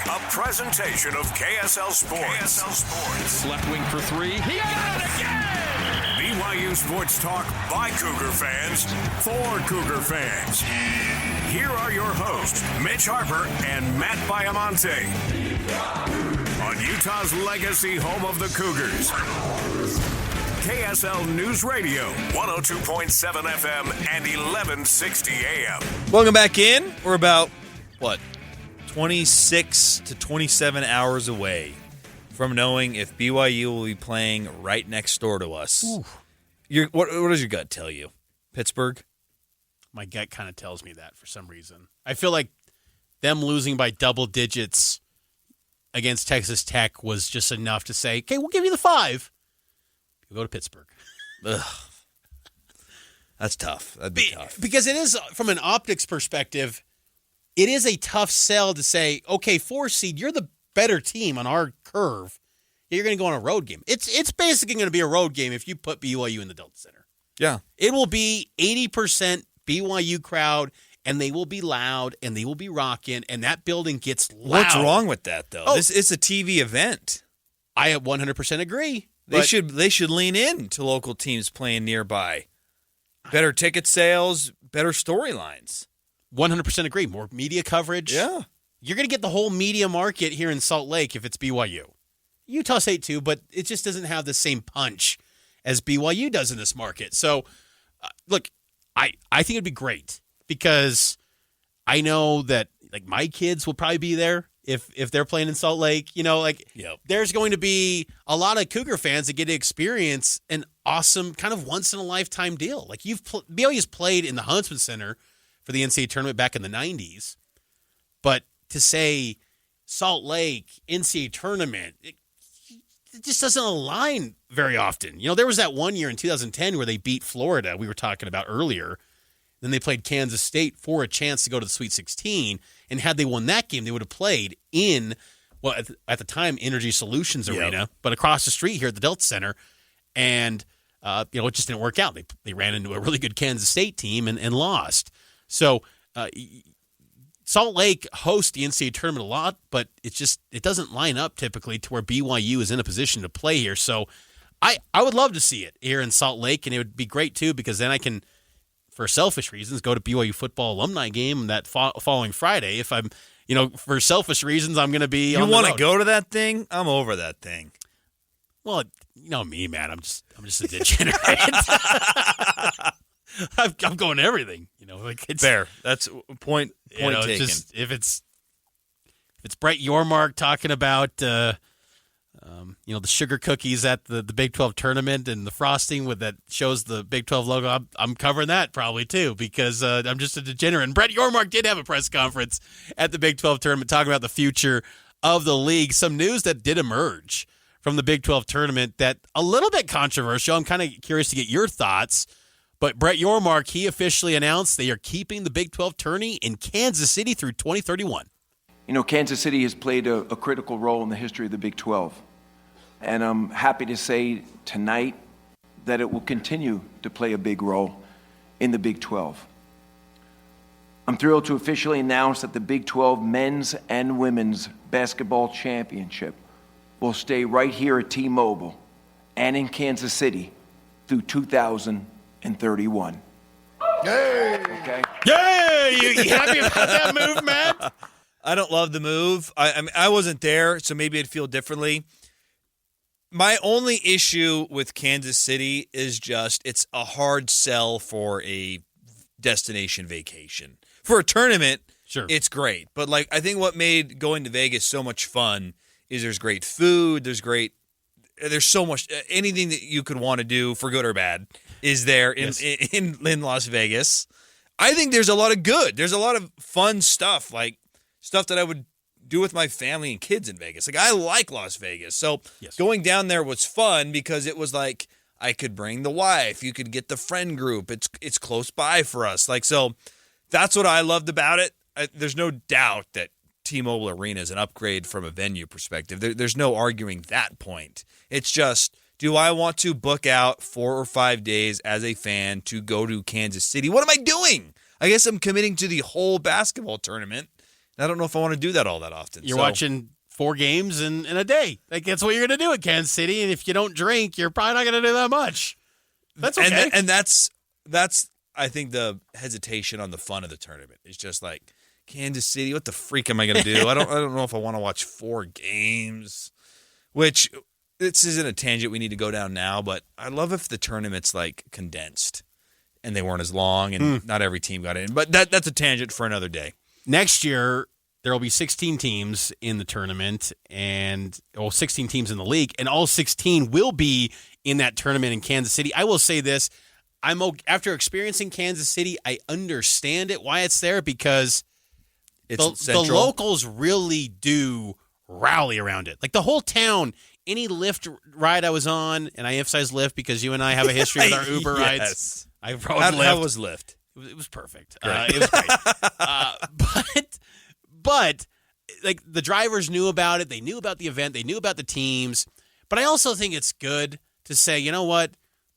A presentation of KSL Sports. Left wing for 3. He got it again! BYU Sports Talk by Cougar fans for Cougar fans. Here are your hosts, Mitch Harper and Matt Baiamonte. On Utah's legacy home of the Cougars. KSL News Radio, 102.7 FM and 1160 AM. Welcome back in. We're about, 26 to 27 hours away from knowing if BYU will be playing right next door to us. What does your gut tell you? Pittsburgh? My gut kind of tells me that for some reason. I feel like them losing by double digits against Texas Tech was just enough to say, okay, we'll give you the 5. You go to Pittsburgh. Ugh. That's tough. That'd be tough. Because it is, from an optics perspective, it is a tough sell to say, okay, 4 seed, you're the better team on our curve. You're going to go on a road game. It's basically going to be a road game if you put BYU in the Delta Center. Yeah. It will be 80% BYU crowd, and they will be loud, and they will be rocking, and that building gets loud. What's wrong with that, though? It's a TV event. I 100% agree. They should lean in to local teams playing nearby. Better ticket sales, better storylines. 100% agree. More media coverage. Yeah. You're going to get the whole media market here in Salt Lake if it's BYU. Utah State too, but it just doesn't have the same punch as BYU does in this market. So, look, I think it'd be great because I know that like my kids will probably be there if they're playing in Salt Lake. There's going to be a lot of Cougar fans that get to experience an awesome kind of once in a lifetime deal. Like BYU's played in the Huntsman Center for the NCAA tournament back in the 90s, but to say Salt Lake NCAA tournament, it just doesn't align very often. There was that one year in 2010 where they beat Florida, we were talking about earlier. Then they played Kansas State for a chance to go to the Sweet 16. And had they won that game, they would have played in, at the time, Energy Solutions Arena, but across the street here at the Delta Center. And, it just didn't work out. They ran into a really good Kansas State team and lost. So, Salt Lake hosts the NCAA tournament a lot, but it doesn't line up typically to where BYU is in a position to play here. So I would love to see it here in Salt Lake, and it would be great too because then I can, for selfish reasons, go to BYU football alumni game that following Friday. If I'm, for selfish reasons, I'm going to be. You want to go to that thing? I'm over that thing. Well, you know me, man. I'm just a degenerate. I'm going to everything. It's fair. That's point taken. If it's Brett Yormark talking about the sugar cookies at the Big 12 tournament and the frosting that shows the Big 12 logo, I'm covering that probably too because I'm just a degenerate. And Brett Yormark did have a press conference at the Big 12 tournament talking about the future of the league. Some news that did emerge from the Big 12 tournament that a little bit controversial. I'm kind of curious to get your thoughts. But Brett Yormark, he officially announced they are keeping the Big 12 tourney in Kansas City through 2031. Kansas City has played a critical role in the history of the Big 12. And I'm happy to say tonight that it will continue to play a big role in the Big 12. I'm thrilled to officially announce that the Big 12 men's and women's basketball championship will stay right here at T-Mobile and in Kansas City through 2031. Yay! Okay. Yay! You happy about that move, Matt? I don't love the move. I mean, I wasn't there, so maybe I'd feel differently. My only issue with Kansas City is just it's a hard sell for a destination vacation. For a tournament, sure, it's great. But I think what made going to Vegas so much fun is there's great food, there's so much, anything that you could want to do for good or bad is there in Las Vegas. I think there's a lot of good. There's a lot of fun stuff, stuff that I would do with my family and kids in Vegas. I like Las Vegas. So going down there was fun because it was I could bring the wife. You could get the friend group. It's close by for us. So that's what I loved about it. There's no doubt that T-Mobile Arena is an upgrade from a venue perspective. There's no arguing that point. It's just, do I want to book out 4 or 5 days as a fan to go to Kansas City? What am I doing? I guess I'm committing to the whole basketball tournament. I don't know if I want to do that all that often. You're watching 4 games in a day. That's what you're going to do at Kansas City. And if you don't drink, you're probably not going to do that much. That's okay. And that's I think the hesitation on the fun of the tournament is just Kansas City. What the freak am I going to do? I don't know if I want to watch 4 games. Which this isn't a tangent we need to go down now, but I love if the tournament's condensed and they weren't as long and not every team got in. But that's a tangent for another day. Next year, there will be 16 teams in the tournament and 16 teams in the league, and all 16 will be in that tournament in Kansas City. I will say this. After experiencing Kansas City, I understand it, why it's there, because the locals really do rally around it. The whole town, any Lyft ride I was on, and I emphasize Lyft because you and I have a history with our Uber rides. I rode Lyft. How was Lyft? It was perfect. It was great. But the drivers knew about it. They knew about the event. They knew about the teams. But I also think it's good to say, you know what?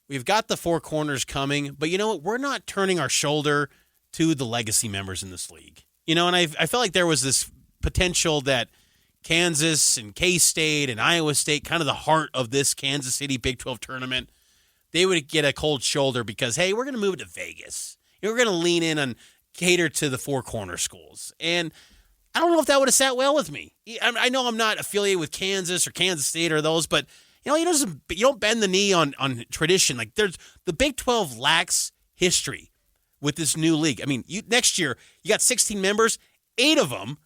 We've got the 4 corners coming, but you know what? We're not turning our shoulder to the legacy members in this league. And I felt like there was this potential that Kansas and K-State and Iowa State, kind of the heart of this Kansas City Big 12 tournament, they would get a cold shoulder because, hey, we're going to move it to Vegas. We're going to lean in and cater to the 4 corner schools. And I don't know if that would have sat well with me. I know I'm not affiliated with Kansas or Kansas State or those, but you don't bend the knee on tradition. The Big 12 lacks history with this new league. I mean, next year you got 16 members, 8 of them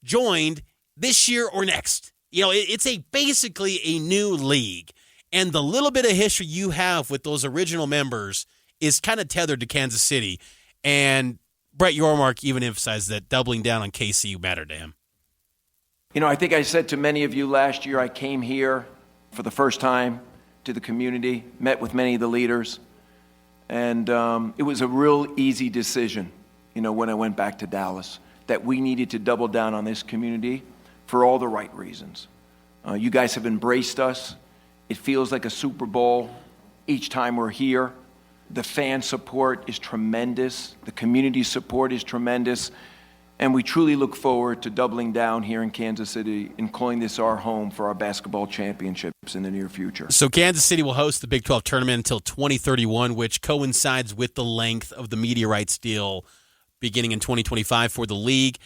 joined this year or next. It's basically a new league, and the little bit of history you have with those original members is kind of tethered to Kansas City. And Brett Yormark even emphasized that doubling down on KC mattered to him. I think I said to many of you last year, I came here for the first time to the community, met with many of the leaders, and it was a real easy decision, when I went back to Dallas, that we needed to double down on this community for all the right reasons. You guys have embraced us. It feels like a Super Bowl each time we're here. The fan support is tremendous. The community support is tremendous. And we truly look forward to doubling down here in Kansas City and calling this our home for our basketball championships in the near future. So Kansas City will host the Big 12 tournament until 2031, which coincides with the length of the media rights deal beginning in 2025 for the league.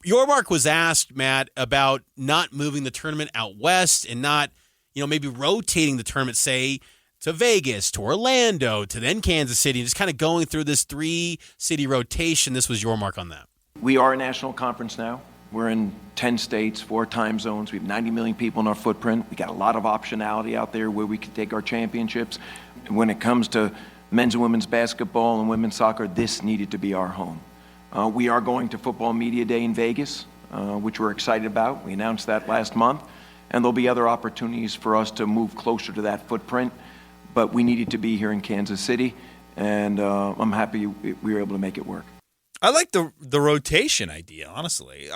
Yormark was asked, Matt, about not moving the tournament out west and not, maybe rotating the tournament, say, to Vegas, to Orlando, to then Kansas City, and just kind of going through this 3-city rotation. This was Yormark on that. We are a national conference now. We're in 10 states, 4 time zones. We have 90 million people in our footprint. We got a lot of optionality out there where we can take our championships. And when it comes to men's and women's basketball and women's soccer, this needed to be our home. We are going to Football Media Day in Vegas, which we're excited about. We announced that last month. And there'll be other opportunities for us to move closer to that footprint. But we needed to be here in Kansas City, and I'm happy we were able to make it work. I like the rotation idea, honestly.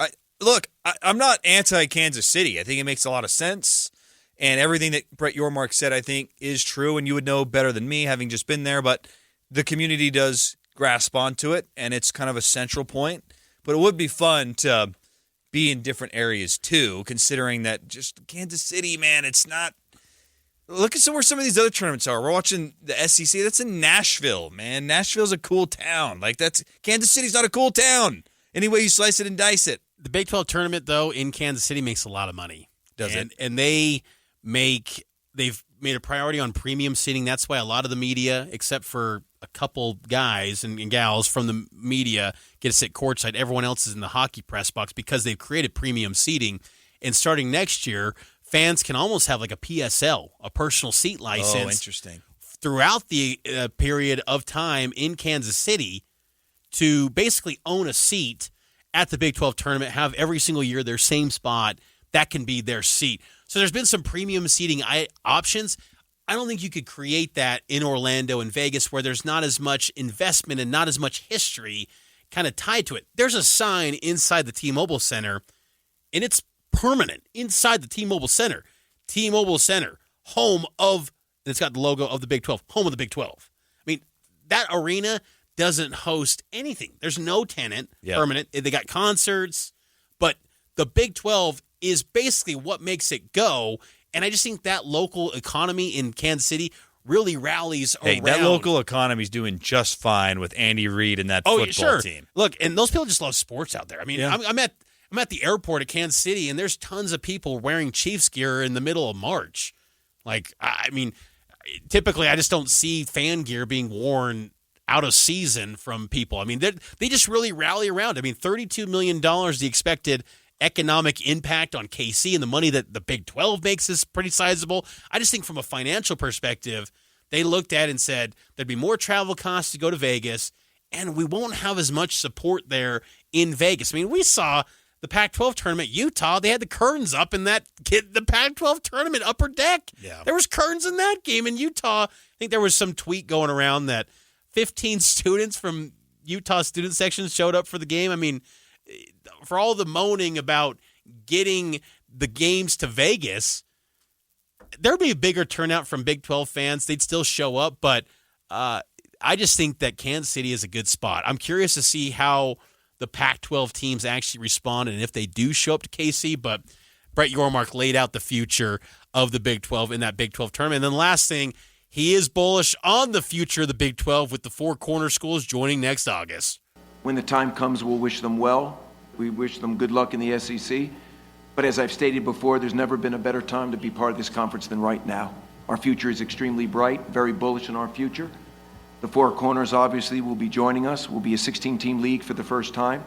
I'm not anti-Kansas City. I think it makes a lot of sense. And everything that Brett Yormark said, I think, is true. And you would know better than me, having just been there. But the community does grasp onto it, and it's kind of a central point. But it would be fun to be in different areas, too, considering that just Kansas City, man, it's not. Look at where some of these other tournaments are. We're watching the SEC. That's in Nashville, man. Nashville's a cool town. Kansas City's not a cool town. Any way you slice it and dice it. The Big 12 tournament, though, in Kansas City makes a lot of money. Does it? And they've made a priority on premium seating. That's why a lot of the media, except for a couple guys and gals from the media, get to sit courtside. Everyone else is in the hockey press box because they've created premium seating. And starting next year, fans can almost have like a PSL, a personal seat license. Oh, interesting. Throughout the period of time in Kansas City to basically own a seat at the Big 12 tournament, have every single year their same spot. That can be their seat. So there's been some premium seating options. I don't think you could create that in Orlando and Vegas where there's not as much investment and not as much history kind of tied to it. There's a sign inside the T-Mobile Center, and it's permanent inside the T-Mobile Center. T-Mobile Center, home of, and it's got the logo of the Big 12, home of the Big 12. I mean, that arena doesn't host anything. There's no tenant, permanent. They got concerts, but the Big 12 is basically what makes it go, and I just think that local economy in Kansas City really rallies around. Hey, that local economy's doing just fine with Andy Reid and that football team. Look, and those people just love sports out there. I mean, I'm at the airport at Kansas City, and there's tons of people wearing Chiefs gear in the middle of March. Typically I just don't see fan gear being worn out of season from people. I mean, they just really rally around. I mean, $32 million, the expected economic impact on KC, and the money that the Big 12 makes is pretty sizable. I just think from a financial perspective, they looked at it and said there'd be more travel costs to go to Vegas, and we won't have as much support there in Vegas. I mean, we saw the Pac-12 tournament, Utah, they had the curtains up in the Pac-12 tournament upper deck. Yeah. There was curtains in that game in Utah. I think there was some tweet going around that 15 students from Utah student sections showed up for the game. I mean, for all the moaning about getting the games to Vegas, there'd be a bigger turnout from Big 12 fans. They'd still show up, but I just think that Kansas City is a good spot. I'm curious to see how the Pac-12 teams actually respond and if they do show up to KC, but Brett Yormark laid out the future of the Big 12 in that Big 12 tournament. And then the last thing, he is bullish on the future of the Big 12 with the 4 corner schools joining next August. When the time comes, we'll wish them well. We wish them good luck in the SEC. But as I've stated before, there's never been a better time to be part of this conference than right now. Our future is extremely bright, very bullish in our future. The 4 corners obviously will be joining us. We'll be a 16-team league for the first time.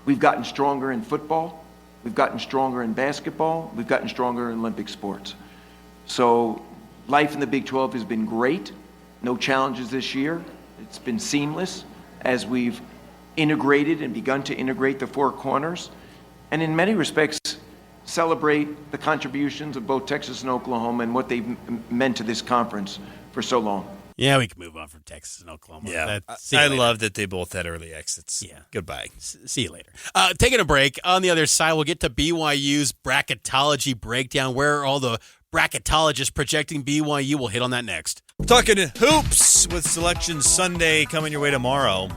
We've gotten stronger in football. We've gotten stronger in basketball. We've gotten stronger in Olympic sports. So life in the Big 12 has been great. No challenges this year. It's been seamless as we've integrated and begun to integrate the 4 corners. And in many respects, celebrate the contributions of both Texas and Oklahoma and what they've meant to this conference for so long. Yeah, we can move on from Texas and Oklahoma. Yeah, I love that they both had early exits. Yeah. Goodbye. See you later. Taking a break. On the other side, we'll get to BYU's bracketology breakdown. Where are all the bracketologists projecting BYU? We'll hit on that next. We're talking hoops with Selection Sunday coming your way tomorrow.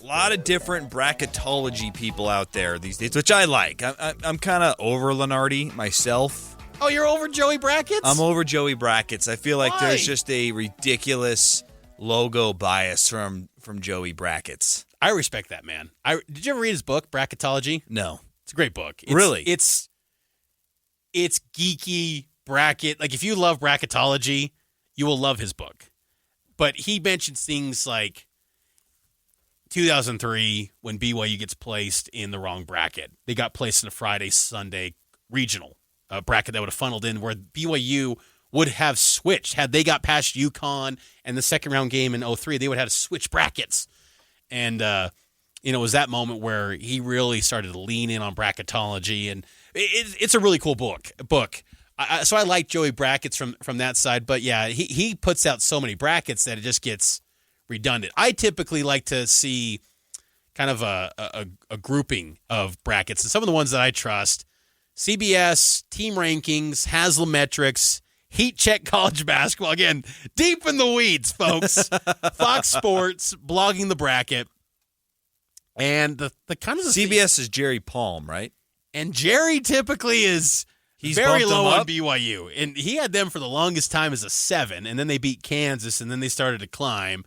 lot of different bracketology people out there these days, which I like. I'm kind of over Lenardi myself. Oh, you're over Joey Brackets? I'm over Joey Brackets. I feel like Why? there's just a ridiculous logo bias from Joey Brackets. I respect that, man. Did you ever read his book, Bracketology? No. It's a great book. Really? It's geeky bracket. Like, if you love bracketology, you will love his book. But he mentions things like 2003 when BYU gets placed in the wrong bracket. They got placed in a Friday-Sunday regional bracket that would have funneled in where BYU would have switched. Had they got past UConn and the second-round game in 2003, they would have had to switch brackets. And, it was that moment where he really started to lean in on bracketology. And it's a really cool book. So I like Joey Brackets from that side. But, yeah, he puts out so many brackets that it just gets redundant. I typically like to see kind of a grouping of brackets. And some of the ones that I trust, CBS, Team Rankings, Haslametrics, Heat Check College Basketball. Again, deep in the weeds, folks. Fox Sports, Blogging the Bracket. And the kind of CBS is Jerry Palm, right? And Jerry typically is very low on BYU. And he had them for the longest time as a 7, and then they beat Kansas, and then they started to climb.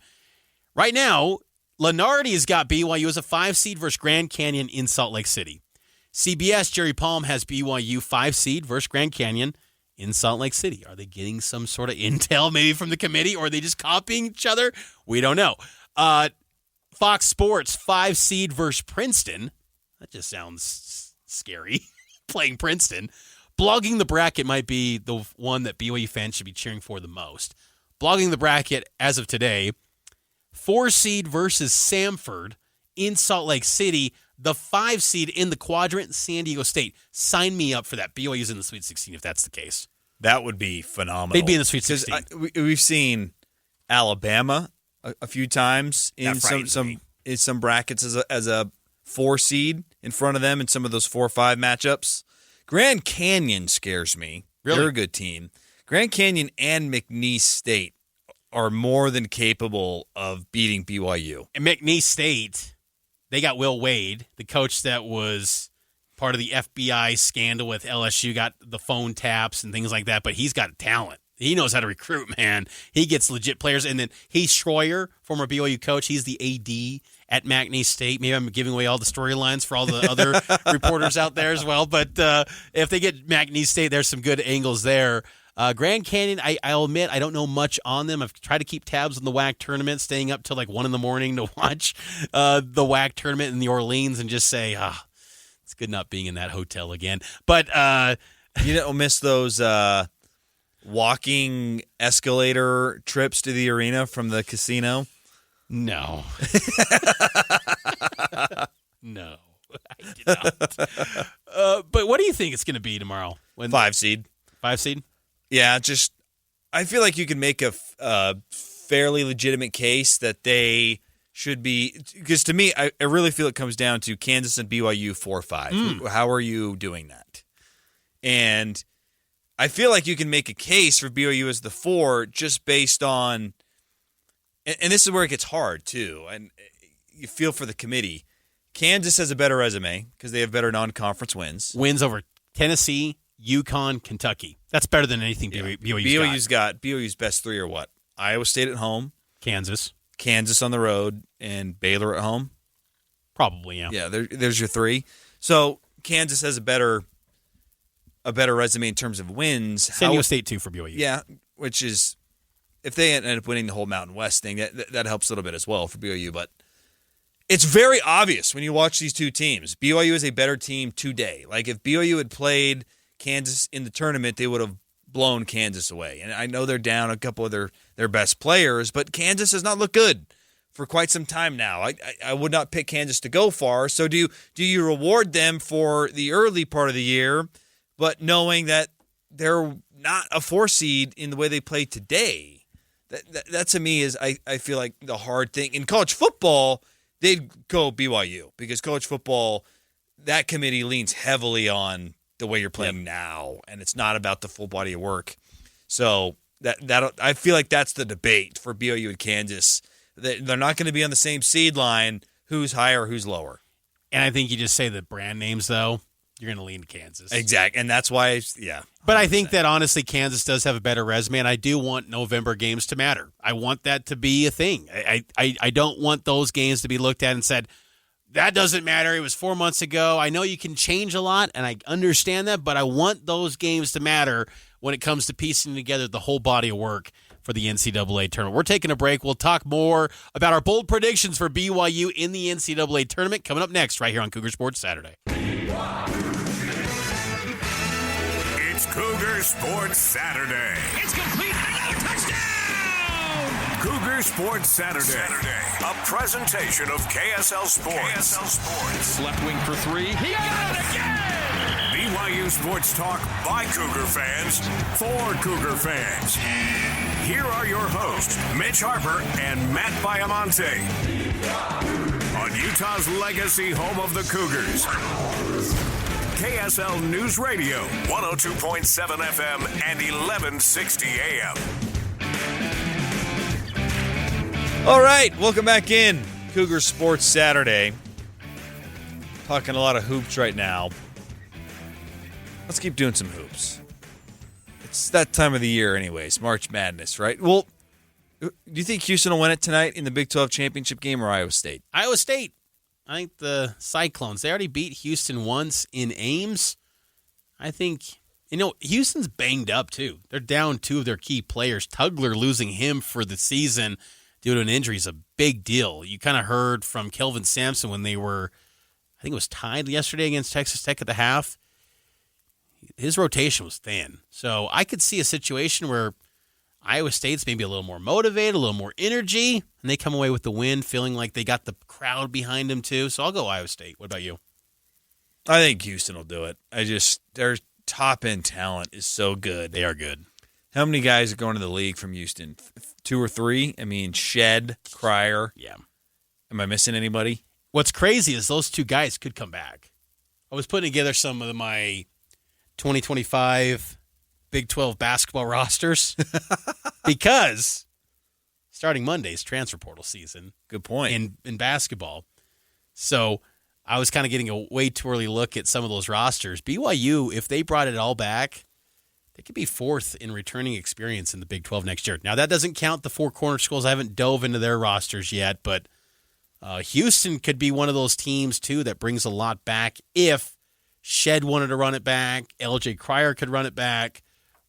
Right now, Lenardi has got BYU as a 5 seed versus Grand Canyon in Salt Lake City. CBS, Jerry Palm has BYU 5 seed versus Grand Canyon in Salt Lake City. Are they getting some sort of intel maybe from the committee, or are they just copying each other? We don't know. Fox Sports 5 seed versus Princeton. That just sounds scary. Playing Princeton. Blogging the Bracket might be the one that BYU fans should be cheering for the most. Blogging the Bracket as of today, 4 seed versus Samford in Salt Lake City. The 5 seed in the quadrant, San Diego State. Sign me up for that. BYU's in the Sweet 16 if that's the case. That would be phenomenal. They'd be in the Sweet 16. We've seen Alabama a few times in some brackets as a 4 seed in front of them in some of those 4-5 matchups. Grand Canyon scares me. Really? They're a good team. Grand Canyon and McNeese State are more than capable of beating BYU. And McNeese State, they got Will Wade, the coach that was part of the FBI scandal with LSU, got the phone taps and things like that, but he's got talent. He knows how to recruit, man. He gets legit players. And then Heath Schroyer, former BYU coach, he's the AD at McNeese State. Maybe I'm giving away all the storylines for all the other reporters out there as well. But if they get McNeese State, there's some good angles there. Grand Canyon, I'll admit, I don't know much on them. I've tried to keep tabs on the WAC tournament, staying up till like 1 in the morning to watch the WAC tournament in the Orleans and just say, it's good not being in that hotel again. But you don't miss those walking escalator trips to the arena from the casino? No. No, I did not. But what do you think it's going to be tomorrow? 5 seed. 5 seed? Yeah, I feel like you can make a fairly legitimate case that they should be, because to me, I really feel it comes down to Kansas and BYU 4-5. How are you doing that? And I feel like you can make a case for BYU as the 4 just based on, and this is where it gets hard too, and you feel for the committee. Kansas has a better resume because they have better non-conference wins. Wins over Tennessee, UConn, Kentucky. That's better than anything BYU's got. BYU's best 3 are what? Iowa State at home, Kansas on the road, and Baylor at home. Probably, yeah. Yeah, there's your 3. So Kansas has a better resume in terms of wins. San Diego State, too, for BYU. Yeah, which is, if they end up winning the whole Mountain West thing, that helps a little bit as well for BYU. But it's very obvious when you watch these two teams. BYU is a better team today. Like, if BYU had played Kansas in the tournament, they would have blown Kansas away. And I know they're down a couple of their best players, but Kansas does not look good for quite some time now. I would not pick Kansas to go far. So do you reward them for the early part of the year, but knowing that they're not a 4 seed in the way they play today? That to me is, I feel like, the hard thing. In college football, they'd go BYU because college football, that committee leans heavily on the way you're playing now, and it's not about the full body of work. So that I feel like that's the debate for BYU and Kansas. They're not going to be on the same seed line. who's higher, who's lower. And I think you just say the brand names, though, you're going to lean to Kansas. Exactly. And that's why, yeah. But I think that, honestly, Kansas does have a better resume, and I do want November games to matter. I want that to be a thing. I don't want those games to be looked at and said, that doesn't matter. It was 4 months ago. I know you can change a lot, and I understand that, but I want those games to matter when it comes to piecing together the whole body of work for the NCAA tournament. We're taking a break. We'll talk more about our bold predictions for BYU in the NCAA tournament coming up next right here on Cougar Sports Saturday. It's Cougar Sports Saturday. It's complete. Another touchdown! Cougar Sports Saturday. A presentation of KSL Sports. Left wing for three. He got it again! BYU Sports Talk by Cougar fans for Cougar fans. Here are your hosts, Mitch Harper and Matt Baiamonte. On Utah's legacy home of the Cougars. KSL News Radio, 102.7 FM and 1160 AM. All right, welcome back in. Cougar Sports Saturday. Talking a lot of hoops right now. Let's keep doing some hoops. It's that time of the year anyways, March Madness, right? Well, do you think Houston will win it tonight in the Big 12 championship game or Iowa State? Iowa State. I think the Cyclones, they already beat Houston once in Ames. I think, Houston's banged up too. They're down two of their key players. Tugler losing him for the season due to an injury is a big deal. You kind of heard from Kelvin Sampson when they were, I think it was tied yesterday against Texas Tech at the half. His rotation was thin. So I could see a situation where Iowa State's maybe a little more motivated, a little more energy, and they come away with the win feeling like they got the crowd behind them too. So I'll go Iowa State. What about you? I think Houston will do it. Their top-end talent is so good. They are good. How many guys are going to the league from Houston? 2 or 3? I mean, Shed, Cryer. Yeah. Am I missing anybody? What's crazy is those two guys could come back. I was putting together some of my 2025 Big 12 basketball rosters because starting Monday's transfer portal season. Good point. In basketball. So I was kind of getting a way too early look at some of those rosters. BYU, if they brought it all back, they could be fourth in returning experience in the Big 12 next year. Now, that doesn't count the four corner schools. I haven't dove into their rosters yet, but Houston could be one of those teams, too, that brings a lot back if Shed wanted to run it back. LJ Cryer could run it back.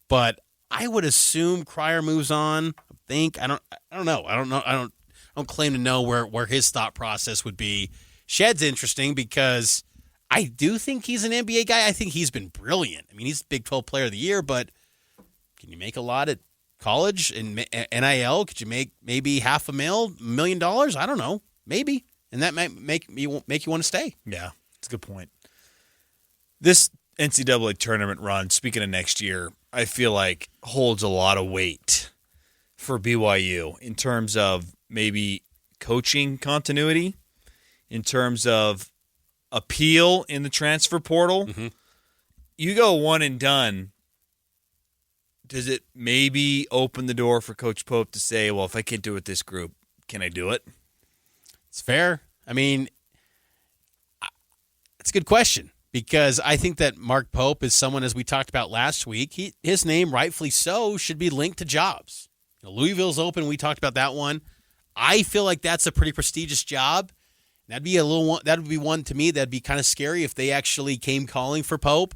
But I would assume Cryer moves on. I don't know. I don't claim to know where his thought process would be. Shed's interesting because I do think he's an NBA guy. I think he's been brilliant. I mean, he's Big 12 Player of the Year, but can you make a lot at college and NIL? Could you make maybe $500,000, $1 million? I don't know. Maybe. And that might make you want to stay. Yeah, that's a good point. This NCAA tournament run, speaking of next year, I feel like holds a lot of weight for BYU in terms of maybe coaching continuity, in terms of appeal in the transfer portal. Mm-hmm. You go one and done. Does it maybe open the door for Coach Pope to say, well, if I can't do it with this group, can I do it? It's fair. I mean, it's a good question because I think that Mark Pope is someone, as we talked about last week, his name, rightfully so, should be linked to jobs. Louisville's open. We talked about that one. I feel like that's a pretty prestigious job. That would be one to me that'd be kind of scary if they actually came calling for Pope.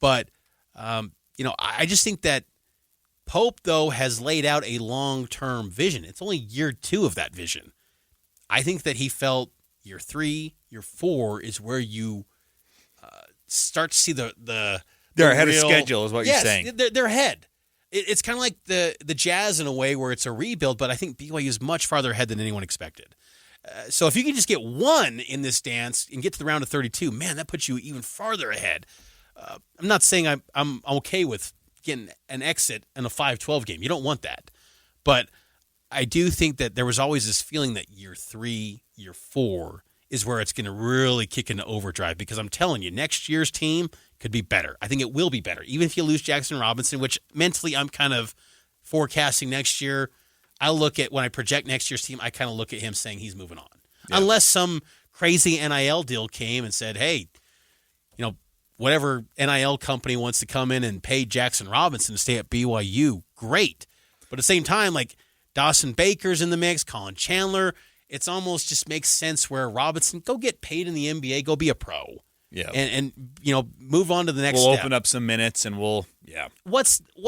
But, I just think that Pope, though, has laid out a long-term vision. It's only year 2 of that vision. I think that he felt year 3, year 4 is where you start to see the they're ahead of schedule is what you're saying. They're ahead. It's kind of like the Jazz in a way where it's a rebuild, but I think BYU is much farther ahead than anyone expected. So if you can just get one in this dance and get to the round of 32, man, that puts you even farther ahead. I'm not saying I'm okay with getting an exit in a 5-12 game. You don't want that. But I do think that there was always this feeling that year 3, year 4 is where it's going to really kick into overdrive because I'm telling you, next year's team could be better. I think it will be better. Even if you lose Jackson Robinson, which mentally I'm kind of forecasting next year, when I project next year's team, I kind of look at him saying he's moving on. unless some crazy NIL deal came and said, hey, whatever NIL company wants to come in and pay Jackson Robinson to stay at BYU, great. But at the same time, like Dawson Baker's in the mix, Colin Chandler, it's almost just makes sense where Robinson, go get paid in the NBA, go be a pro. Yeah. And move on to the next step. We'll open up some minutes and what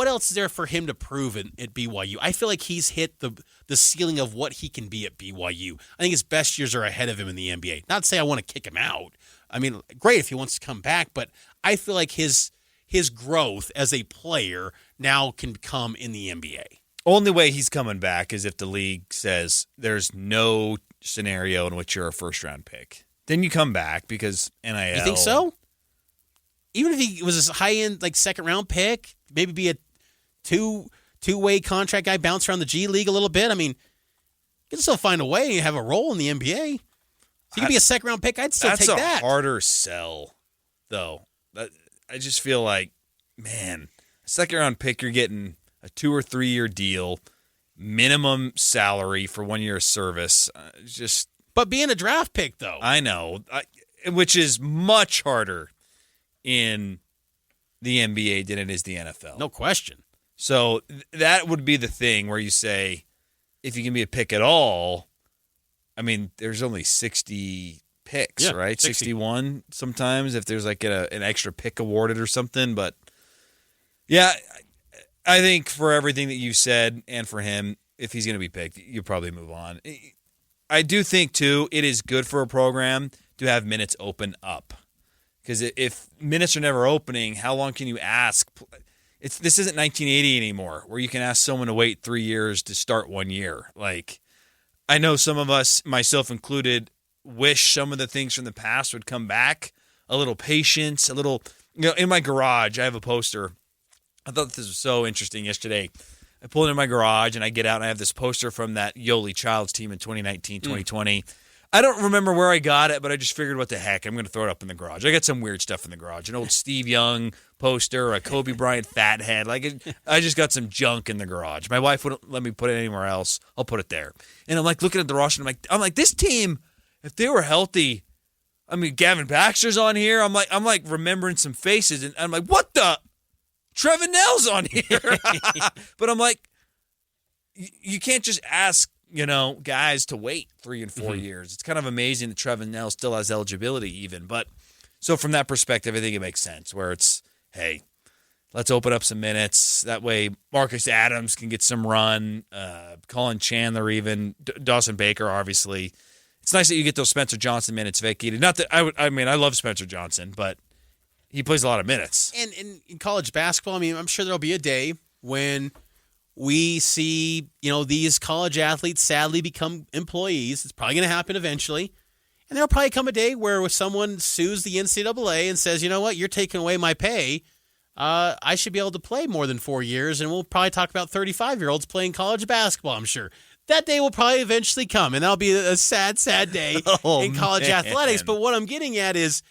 else is there for him to prove at BYU? I feel like he's hit the ceiling of what he can be at BYU. I think his best years are ahead of him in the NBA. Not to say I want to kick him out. I mean, great if he wants to come back, but I feel like his growth as a player now can come in the NBA. Only way he's coming back is if the league says there's no scenario in which you're a first-round pick. Then you come back because NIL. You think so? Even if he was a high-end, like, second-round pick, maybe be a two-way contract guy, bounce around the G League a little bit. I mean, you can still find a way and have a role in the NBA. If you could be a second-round pick, I'd still take that. That's a harder sell, though. I just feel like, man, a second-round pick, you're getting a 2 or 3 year deal, minimum salary for 1 year of service. But being a draft pick, though. I know, which is much harder in the NBA than it is the NFL. No question. So that would be the thing where you say, if you can be a pick at all, I mean, there's only 60 picks, right? 60. 61 sometimes if there's like an extra pick awarded or something. But, yeah, I think for everything that you said and for him, if he's going to be picked, you probably move on. I do think, too, it is good for a program to have minutes open up. Because if minutes are never opening, how long can you ask? This isn't 1980 anymore where you can ask someone to wait 3 years to start 1 year. Like, I know some of us, myself included, wish some of the things from the past would come back. A little patience, a little, in my garage, I have a poster. I thought this was so interesting yesterday. I pulled in my garage and I get out and I have this poster from that Yoli Childs team in 2019, 2020. I don't remember where I got it, but I just figured, what the heck, I'm going to throw it up in the garage. I got some weird stuff in the garage. An old Steve Young poster, a Kobe Bryant fathead. I just got some junk in the garage. My wife wouldn't let me put it anywhere else. I'll put it there. And I'm like looking at the roster and I'm like, this team, if they were healthy, I mean, Gavin Baxter's on here. I'm like remembering some faces and I'm like, what the? Trevin Nell's on here. But I'm like, you can't just ask, guys to wait 3 and 4 years. It's kind of amazing that Trevin Nell still has eligibility even. But so from that perspective, I think it makes sense where it's, hey, let's open up some minutes. That way Marcus Adams can get some run. Colin Chandler even. Dawson Baker, obviously. It's nice that you get those Spencer Johnson minutes vacated. Not that I love Spencer Johnson, but he plays a lot of minutes. And in college basketball, I mean, I'm sure there'll be a day when we see, these college athletes sadly become employees. It's probably going to happen eventually. And there'll probably come a day where someone sues the NCAA and says, you know what, you're taking away my pay. I should be able to play more than 4 years. And we'll probably talk about 35-year-olds playing college basketball, I'm sure. That day will probably eventually come, and that'll be a sad, sad day in college athletics. But what I'm getting at is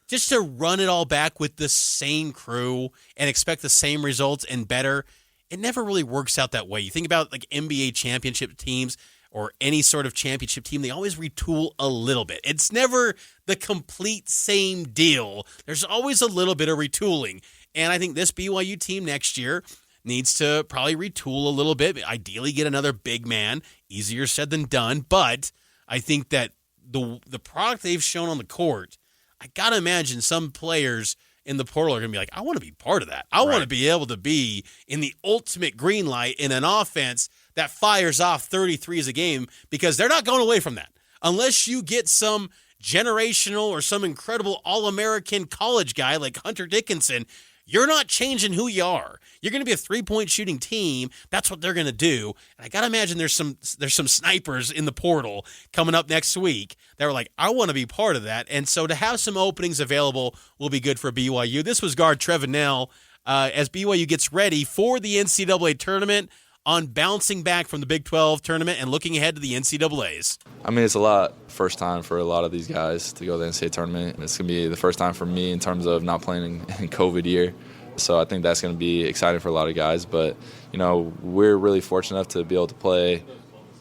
just to run it all back with the same crew and expect the same results and better, it never really works out that way. You think about like NBA championship teams or any sort of championship team, they always retool a little bit. It's never the complete same deal. There's always a little bit of retooling. And I think this BYU team next year needs to probably retool a little bit, ideally get another big man. Easier said than done, but I think that the product they've shown on the court, I got to imagine some players in the portal are going to be like, I want to be part of that. I want to be able to be in the ultimate green light in an offense that fires off 33s a game, because they're not going away from that. Unless you get some generational or some incredible All-American college guy like Hunter Dickinson, you're not changing who you are. You're going to be a three-point shooting team. That's what they're going to do. And I got to imagine there's some snipers in the portal coming up next week that were like, I want to be part of that. And so to have some openings available will be good for BYU. This was guard Trevin Nell as BYU gets ready for the NCAA tournament on bouncing back from the Big 12 tournament and looking ahead to the NCAAs. I mean, it's a lot. First time for a lot of these guys to go to the NCAA tournament. It's going to be the first time for me in terms of not playing in COVID year. So I think that's going to be exciting for a lot of guys. But, we're really fortunate enough to be able to play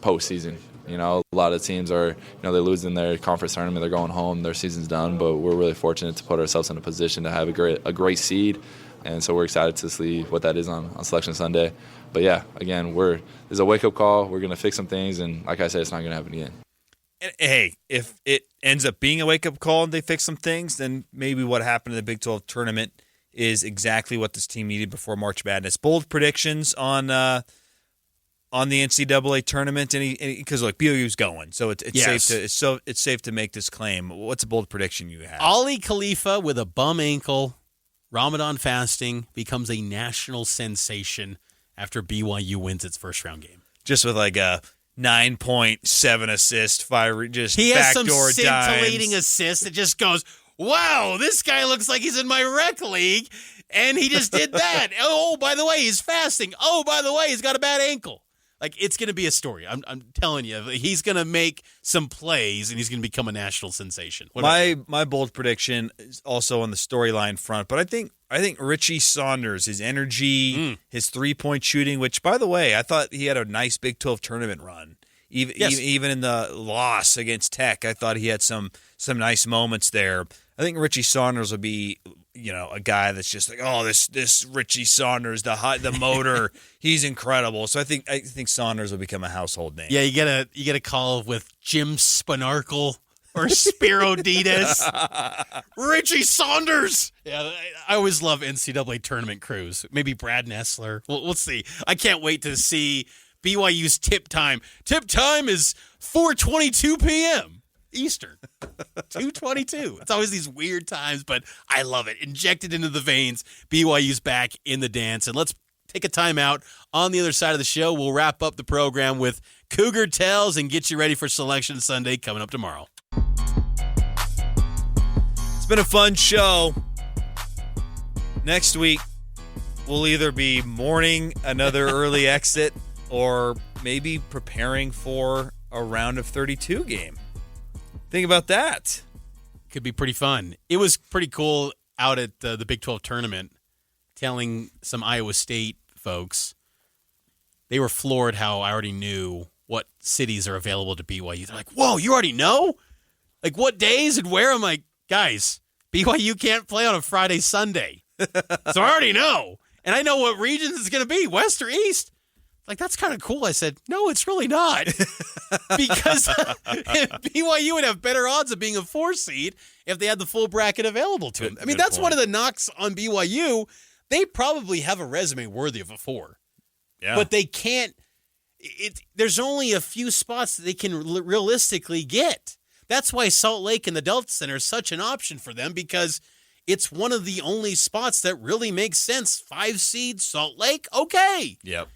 postseason. You know, a lot of teams are, they lose in their conference tournament, they're going home, their season's done, but we're really fortunate to put ourselves in a position to have a great seed, and so we're excited to see what that is on Selection Sunday. But yeah, again, there's a wake-up call. We're going to fix some things, and like I said, it's not going to happen again. And, hey, if it ends up being a wake-up call and they fix some things, then maybe what happened in the Big 12 tournament is exactly what this team needed before March Madness. Bold predictions on the NCAA tournament, because like BYU's going, so it's safe to make this claim. What's a bold prediction you have? Ali Khalifa with a bum ankle, Ramadan fasting, becomes a national sensation after BYU wins its first round game. Just with like a 9.7 assist, he has some scintillating assist that just goes, wow, this guy looks like he's in my rec league, and he just did that. Oh, by the way, he's fasting. Oh, by the way, he's got a bad ankle. Like, it's going to be a story. I'm telling you, he's going to make some plays, and he's going to become a national sensation. My bold prediction is also on the storyline front, but I think Richie Saunders, his energy, his 3-point shooting, which, by the way, I thought he had a nice Big 12 tournament run. Even in the loss against Tech, I thought he had some nice moments there. I think Richie Saunders will be, a guy that's just like, oh, this Richie Saunders, the motor, he's incredible. So I think Saunders will become a household name. Yeah, you get a call with Jim Spanarkel or Spiro Ditas. Richie Saunders. Yeah, I always love NCAA tournament crews. Maybe Brad Nessler. We'll see. I can't wait to see BYU's tip time. Tip time is 4:22 p.m. Eastern. 2:22. It's always these weird times, but I love it. Injected into the veins. BYU's back in the dance. And let's take a timeout. On the other side of the show, we'll wrap up the program with Cougar Tells and get you ready for Selection Sunday coming up tomorrow. It's been a fun show. Next week, we'll either be mourning another early exit or maybe preparing for a round of 32 game. Think about that. Could be pretty fun. It was pretty cool out at the Big 12 tournament, telling some Iowa State folks. They were floored how I already knew what cities are available to BYU. They're like, whoa, you already know? Like what days and where? I'm like, guys, BYU can't play on a Friday, Sunday. So I already know. And I know what regions it's going to be, West or East. Like, that's kind of cool. I said, no, it's really not. Because BYU would have better odds of being a 4 seed if they had the full bracket availed to them. I mean, that's one of the knocks on BYU. They probably have a resume worthy of a 4. Yeah. But they can't. There's only a few spots that they can realistically get. That's why Salt Lake and the Delta Center is such an option for them, because it's one of the only spots that really makes sense. 5 seed, Salt Lake, okay. Yep.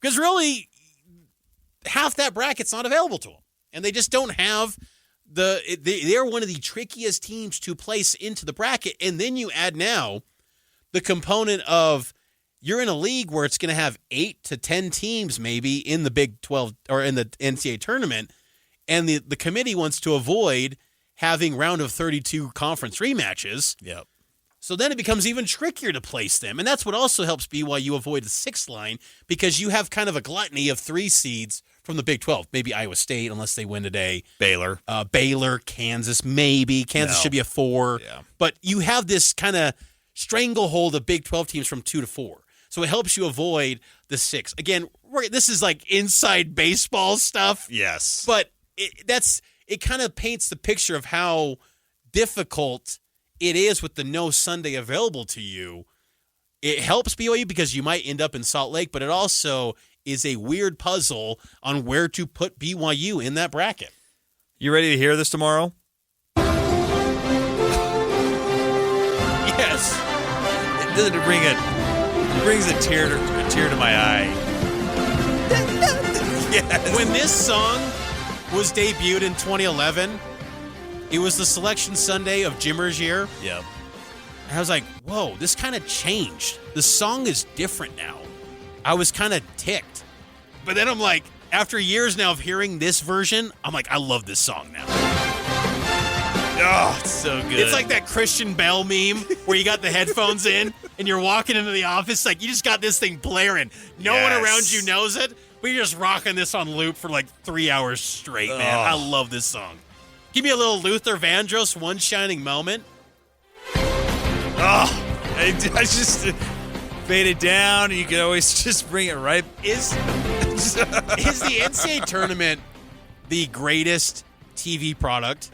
Because really, half that bracket's not available to them. And they just don't have they're one of the trickiest teams to place into the bracket. And then you add now the component of you're in a league where it's going to have 8 to 10 teams maybe in the Big 12 or in the NCAA tournament. And the committee wants to avoid having round of 32 conference rematches. Yep. So then it becomes even trickier to place them. And that's what also helps BYU avoid the 6th line, because you have kind of a gluttony of 3 seeds from the Big 12. Maybe Iowa State, unless they win today. Baylor, Kansas, maybe. Kansas should be a 4. Yeah. But you have this kind of stranglehold of Big 12 teams from 2 to 4. So it helps you avoid the 6. Again, this is like inside baseball stuff. Yes. But it kind of paints the picture of how difficult it is with the no Sunday available to you. It helps BYU because you might end up in Salt Lake, but it also is a weird puzzle on where to put BYU in that bracket. You ready to hear this tomorrow? Yes. It brings a tear to my eye. Yes. When this song was debuted in 2011, it was the Selection Sunday of Jimmer's year. Yep. And I was like, whoa, this kind of changed. The song is different now. I was kind of ticked. But then I'm like, after years now of hearing this version, I'm like, I love this song now. Oh, it's so good. It's like that Christian Bale meme where you got the headphones in and you're walking into the office, like you just got this thing blaring. No one around you knows it, We're just rocking this on loop for like 3 hours straight, man. I love this song. Give me a little Luther Vandross, One Shining Moment. I just fade it down, and you can always just bring it right. Is the NCAA tournament the greatest TV product?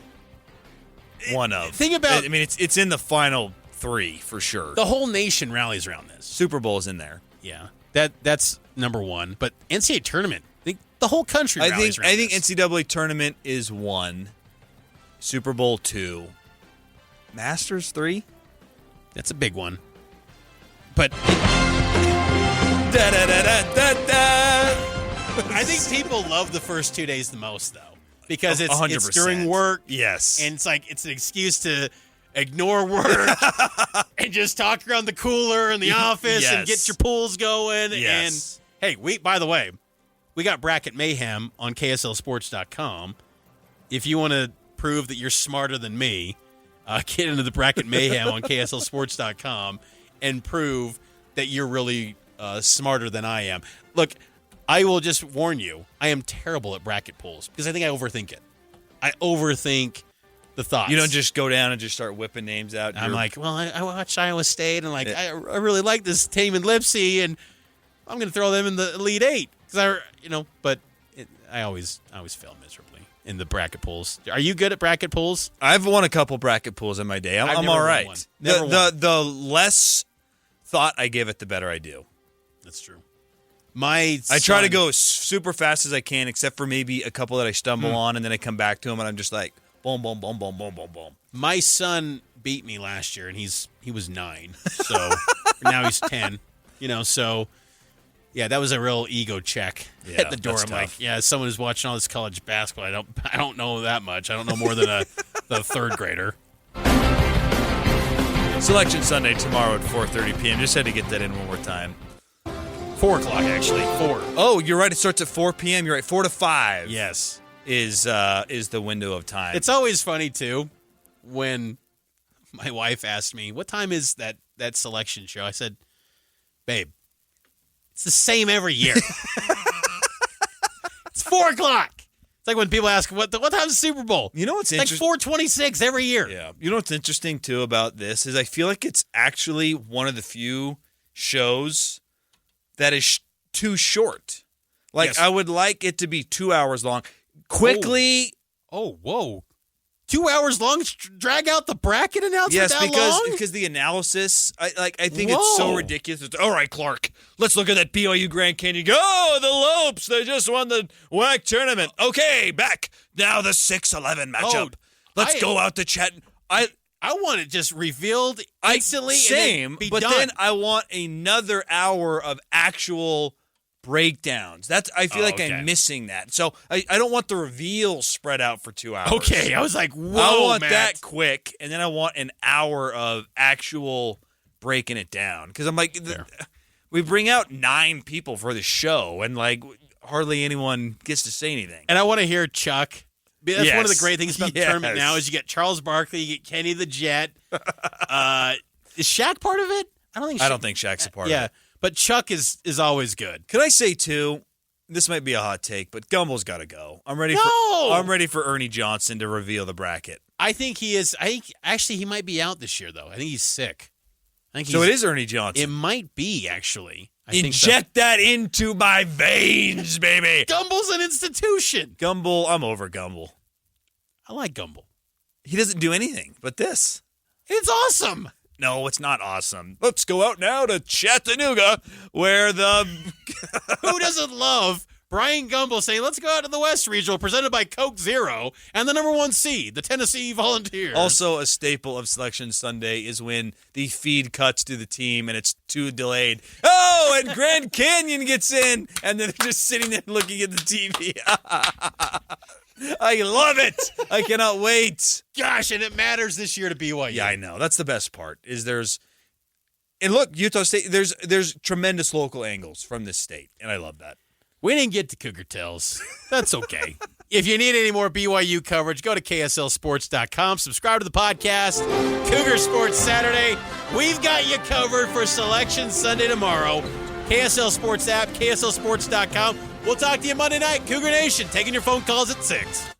One of. Think about. I mean, it's in the final 3 for sure. The whole nation rallies around this. Super Bowl's in there. Yeah, that's number 1. But NCAA tournament, the whole country rallies around I think this. NCAA tournament is 1, Super Bowl 2, Masters 3. That's a big one. But I think people love the first 2 days the most, though, because it's 100%. during work. Yes. And it's like it's an excuse to ignore work and just talk around the cooler in the office and get your pools going. Yes. And hey, by the way, we got Bracket Mayhem on KSLSports.com. If you want to prove that you're smarter than me, get into the Bracket Mayhem on KSLSports.com and prove that you're really smarter than I am. Look, I will just warn you, I am terrible at bracket pools because I think I overthink it. I overthink the thoughts. You don't just go down and just start whipping names out. I'm like, well, I watched Iowa State, and like, I really like this team in Lipsy, and I'm going to throw them in the Elite Eight because I always fail miserably in the bracket pools. Are you good at bracket pools? I've won a couple bracket pools in my day. I'm all right. The less thought I give it, the better I do. That's true. I try to go super fast as I can, except for maybe a couple that I stumble on, and then I come back to them, and I'm just like, boom, boom, boom, boom, boom, boom, boom. My son beat me last year, and he was 9, so now he's 10. So yeah, that was a real ego check at the door. I'm like, someone who's watching all this college basketball. I don't know that much. I don't know more than the third grader. Selection Sunday tomorrow at 4:30 p.m. Just had to get that in one more time. 4 o'clock, actually. 4. Oh, you're right. It starts at 4 p.m. You're right. 4 to 5. Yes. Is the window of time. It's always funny, too, when my wife asked me, what time is that selection show? I said, babe, it's the same every year. It's 4 o'clock. It's like when people ask, what time's the Super Bowl? You know what's interesting? Like 4:26 every year. Yeah. You know what's interesting, too, about this is I feel like it's actually one of the few shows that is too short. Like, yes. I would like it to be 2 hours long. Quickly. Oh, whoa. 2 hours long? Drag out the bracket announcement that long? Because the analysis, I think it's so ridiculous. It's, all right, Clark, let's look at that BYU Grand Canyon. Oh, the Lopes, they just won the WAC tournament. Okay, back. Now the 6-11 matchup. Let's go out to chat. I want it just revealed instantly. Same, and then but then I want another hour of actual breakdowns. I feel like I'm missing that. So I don't want the reveal spread out for 2 hours. Okay, I was like, whoa, I want Matt. that quick, and then I want an hour of actual breaking it down. Because I'm like, we bring out 9 people for the show, and like hardly anyone gets to say anything. And I want to hear Chuck. That's one of the great things about the tournament now is you get Charles Barkley, you get Kenny the Jet. Is Shaq part of it? I don't think Shaq's a part of it. But Chuck is always good. Could I say, too, this might be a hot take, but Gumbel's got to go. I'm ready for Ernie Johnson to reveal the bracket. I think he is. Actually, he might be out this year, though. I think he's sick. So it is Ernie Johnson. It might be, actually. Inject that into my veins, baby. Gumbel's an institution. Gumbel, I'm over Gumbel. I like Gumbel. He doesn't do anything but this. It's awesome. No, it's not awesome. Let's go out now to Chattanooga, where the... Who doesn't love Brian Gumbel saying, let's go out to the West Regional, presented by Coke Zero, and the number 1 seed, the Tennessee Volunteers. Also, a staple of Selection Sunday is when the feed cuts to the team and it's too delayed. Oh, and Grand Canyon gets in, and then they're just sitting there looking at the TV. I love it. I cannot wait. Gosh, and it matters this year to BYU. Yeah, I know. That's the best part. And look, Utah State, there's tremendous local angles from this state, and I love that. We didn't get to Cougar Tales. That's okay. If you need any more BYU coverage, go to KSLSports.com. Subscribe to the podcast. Cougar Sports Saturday. We've got you covered for Selection Sunday tomorrow. KSL Sports app, KSLSports.com. We'll talk to you Monday night. Cougar Nation, taking your phone calls at 6.